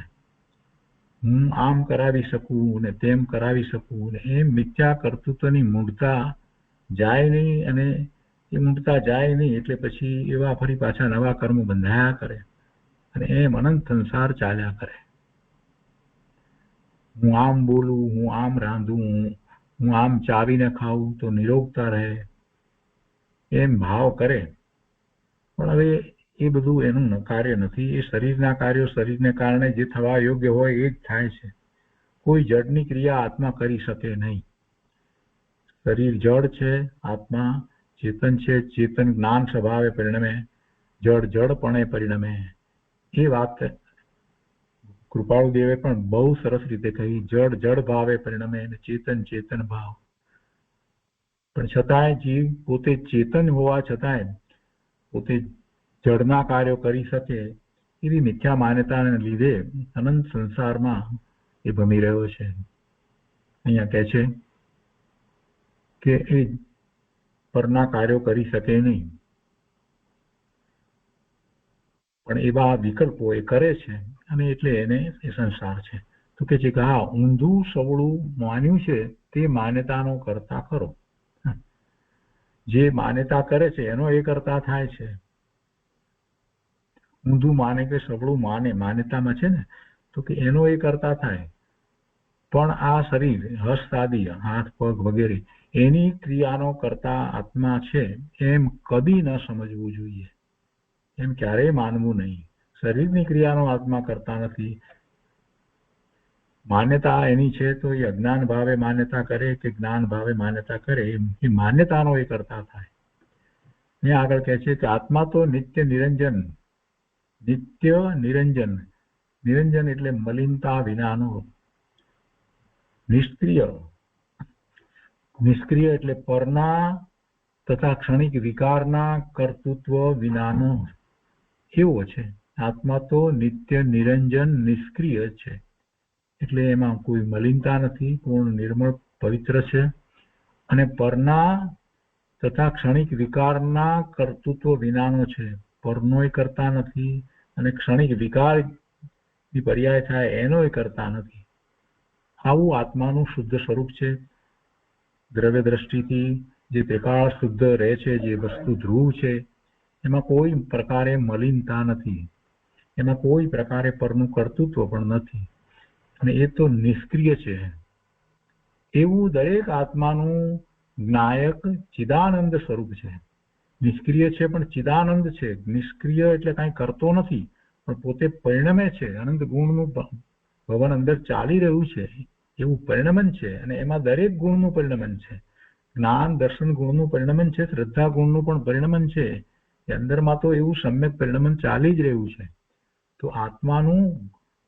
હું આમ કરાવી શકું ને તેમ કરાવી શકું ને એમ મિથ્યા કર્તૃત્વની મૂંઢતા જાય નહીં, અને એ મૂંઢતા જાય નહીં એટલે પછી એવા ફરી પાછા નવા કર્મો બંધાયા કરે, અને એમ અનંત સંસાર ચાલ્યા કરે. હું આમ બોલું, હું આમ રાંધું, હું આમ ચાવીને ખાવું તો નિરોગતા રહે, એમ ભાવ કરે. પણ હવે એ બધું એનું કાર્ય નથી. એ શરીરના કાર્યો શરીરને કારણે જે થવા યોગ્ય હોય એ જ થાય છે. કોઈ જડની ક્રિયા આત્મા કરી શકે નહીં. શરીર જડ છે, આત્મા ચેતન છે, ચેતન જ્ઞાન સ્વભાવે પરિણમે, જડ જડપણે પરિણમે. એ વાત કૃપાળુ દેવે પણ બહુ સરસ રીતે કહી. જડ જડ ભાવે પરિણમે અને ચેતન ચેતન ભાવ. પણ છતાંય જીવ પોતે ચેતન હોવા છતાંય પોતે જડના કાર્યો કરી શકે એવી મિથ્યા માન્યતાને લીધે અનંત સંસારમાં એ ભમી રહ્યો છે. અહીંયા કહે છે કે એ પરના કાર્યો કરી શકે નહીં, પણ એવા વિકલ્પો એ કરે છે અને એટલે એને એ સંસાર છે. તો કે છે કે હા, ઊંધું સવળું માન્યું છે તે માન્યતાનો કરતા ખરો. જે માન્યતા કરે છે એનો એ કરતા થાય છે. ઊંધું માને કે સવળું માને માન્યતામાં છે ને, તો કે એનો એ કરતા થાય. પણ આ શરીર હસ્ત આદિ હાથ પગ વગેરે એની ક્રિયાનો કરતા આત્મા છે એમ કદી ન સમજવું જોઈએ, એમ ક્યારેય માનવું નહીં. શરીરની ક્રિયાનો આત્મા કરતા નથી. માન્યતા એની છે તો એ અજ્ઞાન ભાવે માન્યતા કરે કે જ્ઞાન ભાવે માન્યતા કરે, એ માન્યતાનો એ કરતા થાય. ને આગળ કહે છે કે આત્મા તો નિત્ય નિરંજન, નિત્ય નિરંજન. નિરંજન એટલે મલિનતા વિનાનો, નિષ્ક્રિય. નિષ્ક્રિય એટલે પરના તથા ક્ષણિક વિકારના કર્તૃત્વ વિનાનો એવો છે. આત્મા તો નિત્ય નિરંજન નિષ્ક્રિય છે, એટલે એમાં કોઈ મલિનતા નથી, પૂર્ણ નિર્મળ પવિત્ર છે. અને પરના તથા ક્ષણિક વિકારના કર્તૃત્વ વિનાનો છે. પરનોય કરતા નથી અને ક્ષણિક વિકાર પર્યાય થાય એનોય કરતા નથી. આવું આત્માનું શુદ્ધ સ્વરૂપ છે. દ્રવ્ય દ્રષ્ટિથી જે પ્રકાશ શુદ્ધ રહે છે, જે વસ્તુ ધ્રુવ છે, એમાં કોઈ પ્રકારે મલિનતા નથી, એમાં કોઈ પ્રકારે પરનું કર્તૃત્વ પણ નથી, અને એ તો નિષ્ક્રિય છે. એવું દરેક આત્માનું જ્ઞાયક ચિદાનંદ સ્વરૂપ છે. નિષ્ક્રિય છે પણ ચિદાનંદ છે. નિષ્ક્રિય એટલે કાંઈ કરતો નથી, પણ પોતે પરિણમે છે. અનંત ગુણનું ભવન અંદર ચાલી રહ્યું છે એવું પરિણમન છે, અને એમાં દરેક ગુણનું પરિણમન છે. જ્ઞાન દર્શન ગુણનું પરિણમન છે, શ્રદ્ધા ગુણનું પણ પરિણમન છે. એ અંદરમાં તો એવું સમ્યક પરિણમન ચાલી જ રહ્યું છે. તો આત્માનું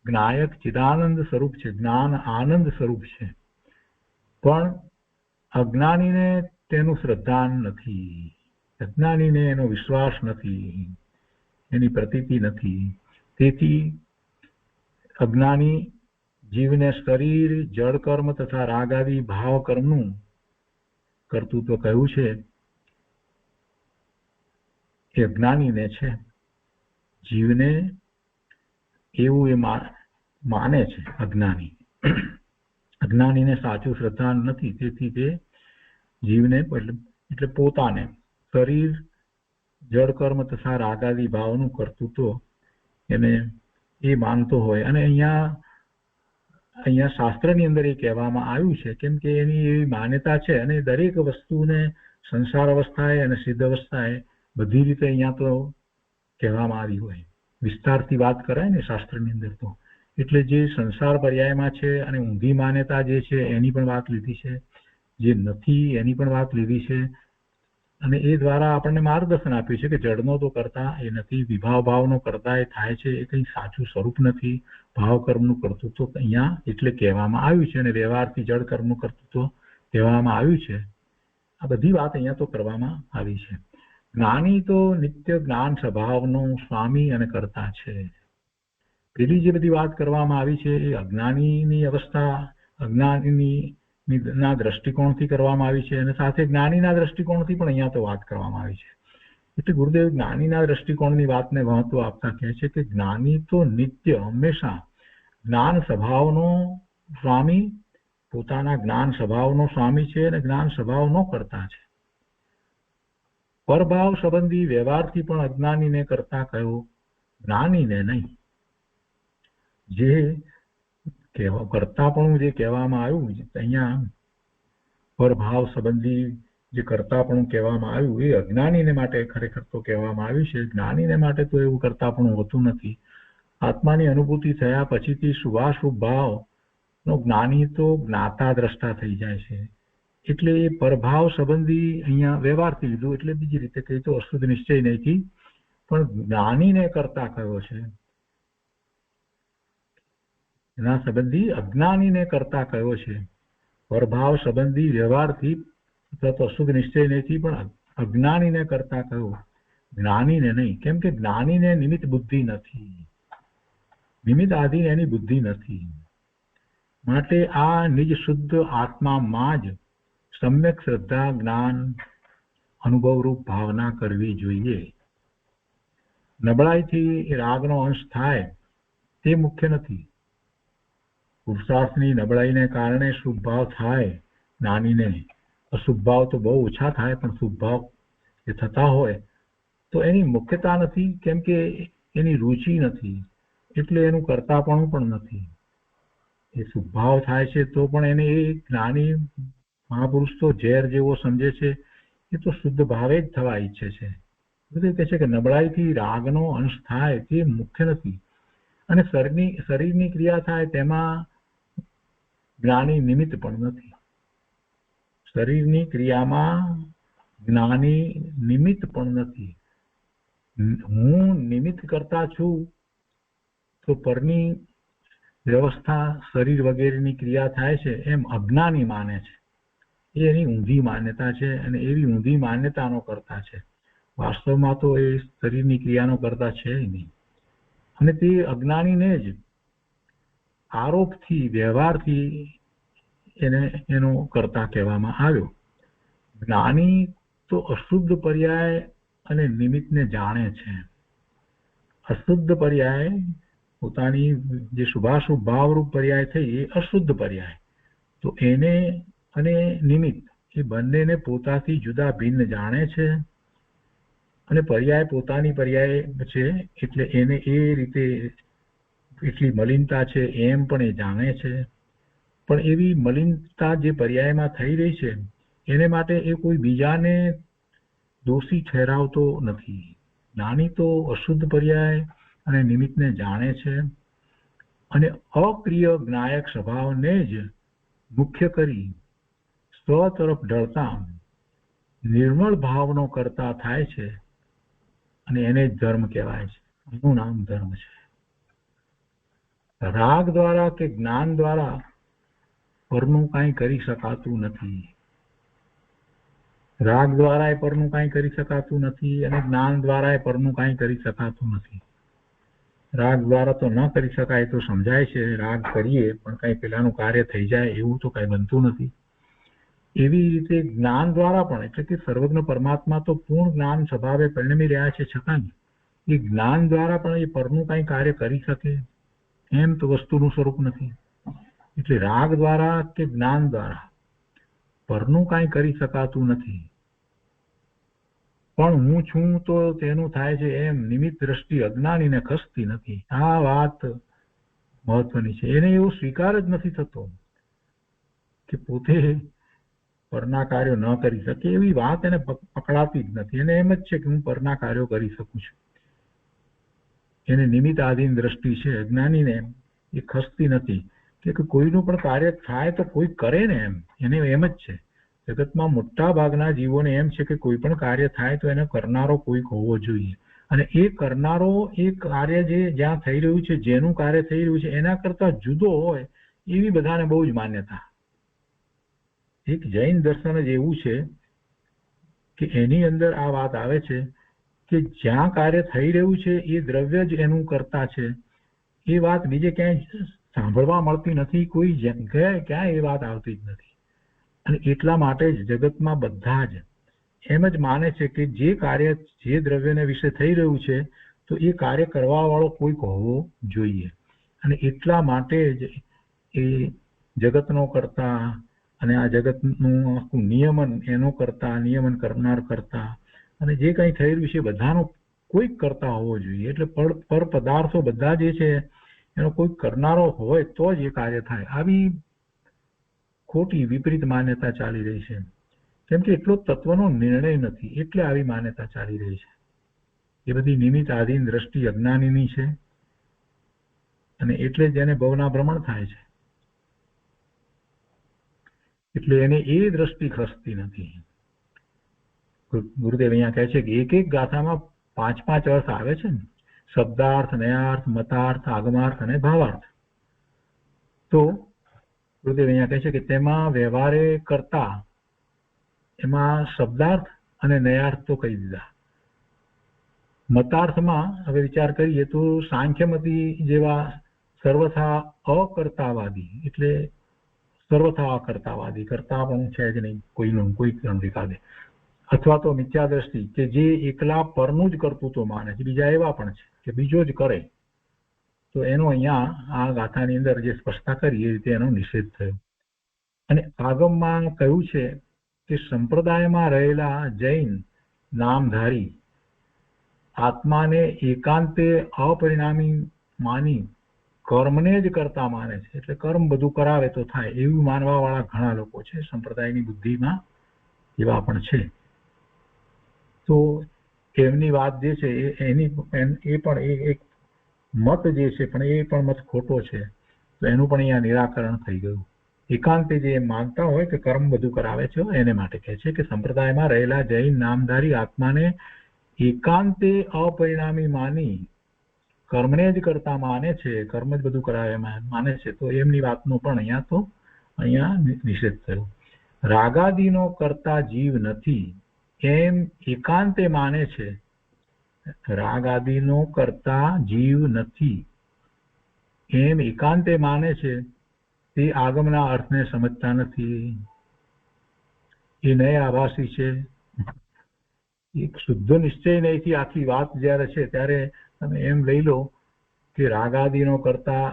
જ્ઞાયક ચિદાનંદ સ્વરૂપ છે, જ્ઞાન આનંદ સ્વરૂપ છે. પણ અજ્ઞાનીને તેનું શ્રદ્ધાન નથી, અજ્ઞાનીને એનો વિશ્વાસ નથી, એની પ્રતીતિ નથી. તેથી અજ્ઞાની જીવને શરીર જળ કર્મ તથા રાગાદી ભાવ કર્મનું કર્તૃત્વ કહ્યું છે એ અજ્ઞાનીને છે. જીવને એવું એ માને છે અજ્ઞાની. અજ્ઞાનીને સાચું શ્રદ્ધા નથી, તેથી તે જીવને એટલે પોતાને શરીર જળ કર્મ તથા રાગાદી ભાવનું કર્તૃત્વ એને એ માનતો હોય. અને અહીંયા શાસ્ત્રની અંદર એ કહેવામાં આવ્યું છે, કેમ કે એની એવી માન્યતા છે. અને દરેક વસ્તુને સંસાર અવસ્થાએ અને સિદ્ધ અવસ્થાએ બધી રીતે અહીંયા તો કહેવામાં આવી હોય. વિસ્તારથી વાત કરાય ને શાસ્ત્રની અંદર તો, એટલે જે સંસાર પર્યાયમાં છે અને ઊંધી માન્યતા જે છે એની પણ વાત લીધી છે, જે નથી એની પણ વાત લીધી છે. અને એ દ્વારા આપણને માર્ગદર્શન આપ્યું છે કે જડનો તો કરતા એ નથી, વિભાવ ભાવનો કરતા એ થાય છે, એ કંઈ સાચું સ્વરૂપ નથી. ભાવ કર્મનું કર્તૃત્વ અહીંયા એટલે કહેવામાં આવ્યું છે, અને વ્યવહારથી જડ કર્મનું કર્તૃત્વ કહેવામાં આવ્યું છે. આ બધી વાત અહીંયા તો કરવામાં આવી છે. જ્ઞાની તો નિત્ય જ્ઞાન સ્વભાવનો સ્વામી અને કર્તા છે. પેલી જે બધી વાત કરવામાં આવી છે એ અજ્ઞાનીની અવસ્થા, અજ્ઞાનીની ના દ્રષ્ટિકોણથી કરવામાં આવી છે, અને સાથે જ્ઞાનીના દ્રષ્ટિકોણથી પણ અહીંયા તો વાત કરવામાં આવી છે. એટલે ગુરુદેવ જ્ઞાનીના દ્રષ્ટિકોણની વાતને મહત્વ આપતા કહે છે કે જ્ઞાની તો નિત્ય હંમેશા જ્ઞાન સ્વભાવનો સ્વામી, પોતાના જ્ઞાન સ્વભાવનો સ્વામી છે, અને જ્ઞાન સ્વભાવનો કર્તા છે. પરભાવ સંબંધી વ્યવહારથી પણ અજ્ઞાનીને કરતા કયો, જ્ઞાનીને નહીં. જે કર્તાપણું જે કહેવામાં આવ્યું અહીંયા, પરભાવ સંબંધી જે કર્તાપણું કહેવામાં આવ્યું એ અજ્ઞાનીને માટે ખરેખર તો કહેવામાં આવ્યું છે. જ્ઞાનીને માટે તો એવું કર્તાપણું હોતું નથી. આત્માની અનુભૂતિ થયા પછીથી શુભાશુભ ભાવનો જ્ઞાની તો જ્ઞાતા દ્રષ્ટા થઈ જાય છે. એટલે એ પરભાવ સંબંધી અહીંયા વ્યવહારથી લીધું, એટલે બીજી રીતે કહી તો અશુદ્ધ નિશ્ચય નહીંથી, પણ જ્ઞાનીને કરતા કયો છે, એના સંબંધી અજ્ઞાનીને કરતા કયો છે. પરભાવ સંબંધી વ્યવહારથી અથવા તો અશુદ્ધ નિશ્ચય નહીંથી, પણ અજ્ઞાનીને કરતા કયો, જ્ઞાનીને નહીં. કેમ કે જ્ઞાનીને નિમિત્ત બુદ્ધિ નથી, નિમિત્ત આધીન એની બુદ્ધિ નથી. માટે આ નિજ શુદ્ધ આત્મામાં જ સમ્યક શ્રદ્ધા જ્ઞાન અનુભવરૂપ ભાવના કરવી જોઈએ. નબળાઈથી રાગનો અંશ થાય તે મુખ્ય નથી. પુરુષાર્થની નબળાઈને કારણે શુભ ભાવ થાય જ્ઞાનીને, અશુભ ભાવ તો બહુ ઓછા થાય, પણ શુભ ભાવ જે થતા હોય તો એની મુખ્યતા નથી, કેમ કે એની રુચિ નથી, એટલે એનું કરતાપણું પણ નથી. એ શુભ ભાવ થાય છે તો પણ એને એ જ્ઞાની મહાપુરુષ તો ઝેર જેવો સમજે છે, એ તો શુદ્ધ ભાવે જ થવા ઈચ્છે છે. બધું કહે છે કે નબળાઈથી રાગનો અંશ થાય તે મુખ્ય નથી, અને શરીરની ક્રિયા થાય તેમાં જ્ઞાની નિમિત્ત પણ નથી. શરીરની ક્રિયામાં જ્ઞાની નિમિત્ત પણ નથી. હું નિમિત્ત કરતા છું તો પરની વ્યવસ્થા શરીર વગેરેની ક્રિયા થાય છે એમ અજ્ઞાની માને છે. એ એની ઊંધી માન્યતા છે, અને એવી ઊંધી માન્યતાનો કરતા છે. વાસ્તવમાં તો એ શરીરની ક્રિયાનો કરતા છે નહીં, અને તે અજ્ઞાનીને જ આરોપથી વ્યવહારથી એનો કરતા કહેવામાં આવ્યો. જ્ઞાની તો અશુદ્ધ પર્યાય અને નિમિત્તને જાણે છે. અશુદ્ધ પર્યાય પોતાની જે શુભાશુભ ભાવરૂપ પર્યાય થઈ એ અશુદ્ધ પર્યાય, તો એને અને નિમિત્ત એ બંનેને પોતાથી જુદા ભિન્ન જાણે છે, અને પર્યાય પોતાની પર્યાય છે એટલે એને એ રીતે એટલી મલિનતા છે એમ પણ એ જાણે છે. પણ એવી મલિનતા જે પર્યાયમાં થઈ રહી છે એને માટે એ કોઈ બીજાને દોષી ઠેરાવતો નથી. જ્ઞાની તો અશુદ્ધ પર્યાય અને નિમિત્તને જાણે છે, અને અક્રિય જ્ઞાયક સ્વભાવને જ મુખ્ય કરી સ્વ તરફ ઢળતા નિર્મળ ભાવનો કરતા થાય છે, અને એને જ ધર્મ કહેવાય છે. એનું નામ ધર્મ છે. રાગ દ્વારા કે જ્ઞાન દ્વારા પરનું કાંઈ કરી શકાતું નથી. રાગ દ્વારા એ પરનું કાંઈ કરી શકાતું નથી, અને જ્ઞાન દ્વારા એ પરનું કાંઈ કરી શકાતું નથી. રાગ દ્વારા તો ન કરી શકાય તો સમજાય છે, રાગ કરીએ પણ કઈ પેલાનું કાર્ય થઈ જાય એવું તો કઈ બનતું નથી. એવી રીતે જ્ઞાન દ્વારા પણ, એટલે કે સર્વજ્ઞ પરમાત્મા તો પૂર્ણ જ્ઞાન સ્વભાવે પરિણમી રહ્યા છે, છતાં એ જ્ઞાન દ્વારા પણ એ પરનું કઈ કાર્ય કરી શકે એમ તો વસ્તુનું સ્વરૂપ નથી. એટલે રાગ દ્વારા કે જ્ઞાન દ્વારા પરનું કઈ કરી શકાતું નથી. પણ હું છું તો તેનું થાય છે એમ નિમિત્ત દ્રષ્ટિ અજ્ઞાનીને ખસતી નથી. આ વાત મહત્વની છે. એને એવો સ્વીકાર જ નથી થતો કે પોતે પરના કાર્યો ન કરી શકે, એવી વાત એને પકડાતી જ નથી. એને એમ જ છે કે હું પરના કાર્યો કરી શકું છું. એને નિમિત્ત આધીન દ્રષ્ટિ છે. અજ્ઞાનીને એ ખસતી નથી કે કોઈનું પણ કાર્ય થાય તો કોઈ કરે ને એમ. એને એમ જ છે. જગતમાં મોટા ભાગના જીવોને એમ છે કે કોઈ પણ કાર્ય થાય તો એને કરનારો કોઈક હોવો જોઈએ, અને એ કરનારો એ કાર્ય જે જ્યાં થઈ રહ્યું છે, જેનું કાર્ય થઈ રહ્યું છે એના કરતા જુદો હોય એવી બધાને બહુ જ માન્યતા. એક જૈન દર્શન જ એવું છે કે એની અંદર આ વાત આવે છે કે જ્યાં કાર્ય થઈ રહ્યું છે એ દ્રવ્ય જ એનું કરતા છે. એ વાત બીજે ક્યાંય સાંભળવા મળતી નથી, કોઈ જગ્યાએ ક્યાંય એ વાત આવતી જ નથી. અને એટલા માટે જ જગતમાં બધા જ એમ જ માને છે કે જે કાર્ય જે દ્રવ્યને વિશે થઈ રહ્યું છે તો એ કાર્ય કરવા વાળો કોઈક હોવો જોઈએ. અને એટલા માટે જ એ જગતનો કરતા અને આ જગતનું આખું નિયમન એનો કરતા, નિયમન કરનાર કરતા, અને જે કંઈ થઈ રહ્યું છે બધાનો કોઈક કરતા હોવો જોઈએ. એટલે પર પદાર્થો બધા જે છે એનો કોઈક કરનારો હોય તો જ એ કાર્ય થાય. આવી ખોટી વિપરીત માન્યતા ચાલી રહી છે. કેમ કે એટલો તત્વનો નિર્ણય નથી, એટલે આવી માન્યતા ચાલી રહી છે. એ બધી નિમિત્ત આધીન દ્રષ્ટિ અજ્ઞાનીની છે, અને એટલે જ એને ભવના ભ્રમણ થાય છે. એટલે એને એ દ્રષ્ટિ ખસતી નથી. ગુરુદેવ અહીંયા કહે છે કે એક એક ગાથામાં 5 અર્થ આવે છે ને, શબ્દાર્થ, નયાર્થ, મતાર્થ, આગમાર્થ અને ભાવાર્થ. તો ગુરુદેવ અહીંયા કહે છે કે તેમાં વ્યવહારે કરતા એમાં શબ્દાર્થ અને નયાર્થ તો કહી દીધા. મતાર્થમાં હવે વિચાર કરીએ તો સાંખ્યમતી જેવા સર્વથા અકર્તાવાદી, એટલે સર્વથા અકર્તાવાદી, કરતા પણ છે જ નહીં કોઈનું, કોઈ એકાદે, અથવા તો મિથ્યા દ્રષ્ટિ કે જે એકલા પરનું જ કર્તૃત્વ માને છે, બીજા એવા પણ છે કે બીજો જ કરે. તો એનો અહીંયા આ ગાથાની અંદર જે સ્પષ્ટતા કરી એ રીતે એનો નિષેધ થયો. અને આગમમાં કહ્યું છે કે સંપ્રદાયમાં રહેલા જૈન નામધારી આત્માને એકાંતે અપરિણામી માની કર્મને જ કરતા માને છે, એટલે કર્મ બધું કરાવે તો થાય એવું માનવા વાળા ઘણા લોકો છે સંપ્રદાયની બુદ્ધિમાં, એવા પણ છે. તો એમની વાત જે છે એ પણ એક મત જે છે પણ એ પણ મત ખોટો છે. તો એનું પણ અહીંયા નિરાકરણ થઈ ગયું. એકાંતે જે માનતા હોય કે કર્મ બધું કરાવે છે એને માટે કહે છે કે સંપ્રદાયમાં રહેલા જૈન નામધારી આત્માને એકાંતે અપરિણામી માની કર્મને જ કરતા માને છે, કર્મ જ બધું કરાવે માને છે. તો એમની વાતનો પણ અહીંયા નિષેધ થયો. રાગાદીનો કરતા જીવ નથી એમ એકાંતે માને છે, રાગ આદિનો કરતા જીવ નથી એમ એકાંતે માને છે, તે આગમના અર્થને સમજતા નથી. એ નય આભાસી છે. એક શુદ્ધ નિશ્ચય નહીંથી આખી વાત જયારે છે ત્યારે તમે એમ લઈ લો કે રાગાદિનો કરતા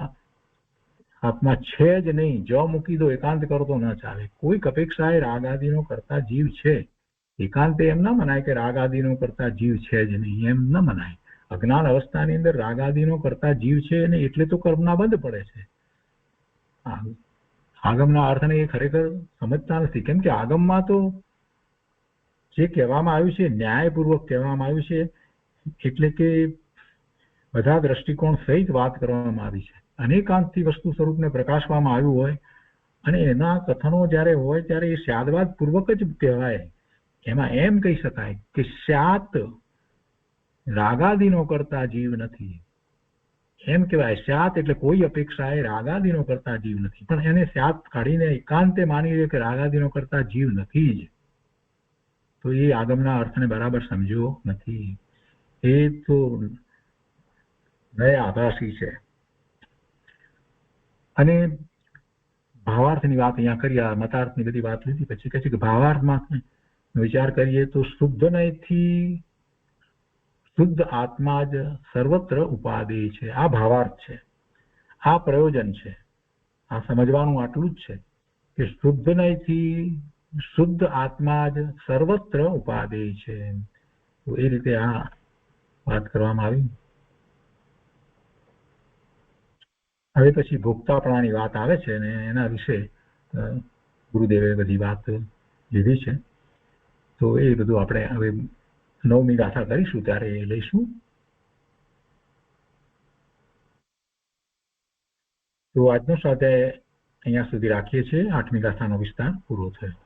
આત્મા છે જ નહીં, જ મૂકી દો, એકાંત કરતો ન ચાલે. કોઈક અપેક્ષાએ રાગાદિનો કરતા જીવ છે, એકાંતે એમ ન મનાય કે રાગાદિનો કરતા જીવ છે જ નહીં, એમ ન મનાય. અજ્ઞાન અવસ્થાની અંદર રાગાદિનો કરતા જીવ છે ને એટલે તો કર્મના બંધ પડે છે. આગમના અર્થને એ ખરેખર સમજતા નથી. કેમ કે આગમમાં તો જે કહેવામાં આવ્યું છે ન્યાયપૂર્વક કહેવામાં આવ્યું છે, એટલે કે બધા દ્રષ્ટિકોણ સહિત વાત કરવામાં આવી છે. અનેકાંતથી વસ્તુ સ્વરૂપને પ્રકાશવામાં આવ્યું હોય અને એના કથનો જ્યારે હોય ત્યારે એ સ્યાદવાદ પૂર્વક જ કહેવાય. એમાં એમ કહી શકાય કે સ્યાત રાગાદિનો કરતા જીવ નથી, એમ કહેવાય. સ્યાત એટલે કોઈ અપેક્ષાએ રાગાદિનો કરતા જીવ નથી, પણ એને સ્યાત કાઢીને એકાંતે માની લે કે રાગાદિનો કરતા જીવ નથી જ. તો એ આગમના અર્થને બરાબર સમજ્યો નથી. એ તો નય આભાસી છે. અને ભાવાર્થની વાત અહીંયા કરી, આ મતાર્થની બધી વાત લીધી પછી કહે છે કે ભાવાર્થમાં વિચાર કરીએ તો શુદ્ધ નયથી શુદ્ધ આત્મા જ સર્વત્ર ઉપાદેય છે. આ ભાવાર્થ છે, આ પ્રયોજન છે. આ સમજવાનું આટલું જ છે કે શુદ્ધ નયથી શુદ્ધ આત્મા જ સર્વત્ર ઉપાદેય છે. તો એ રીતે આ વાત કરવામાં આવી. હવે પછી ભોગતાપણાની વાત આવે છે અને એના વિશે ગુરુદેવે બધી વાત લીધી છે. તો એ બધું આપણે હવે 9મી ગાથા કરીશું ત્યારે એ લઈશું. તો આજનો સ્વાધ્યાય અહીંયા સુધી રાખીએ છીએ. 8મી ગાથાનો વિસ્તાર પૂરો થયો.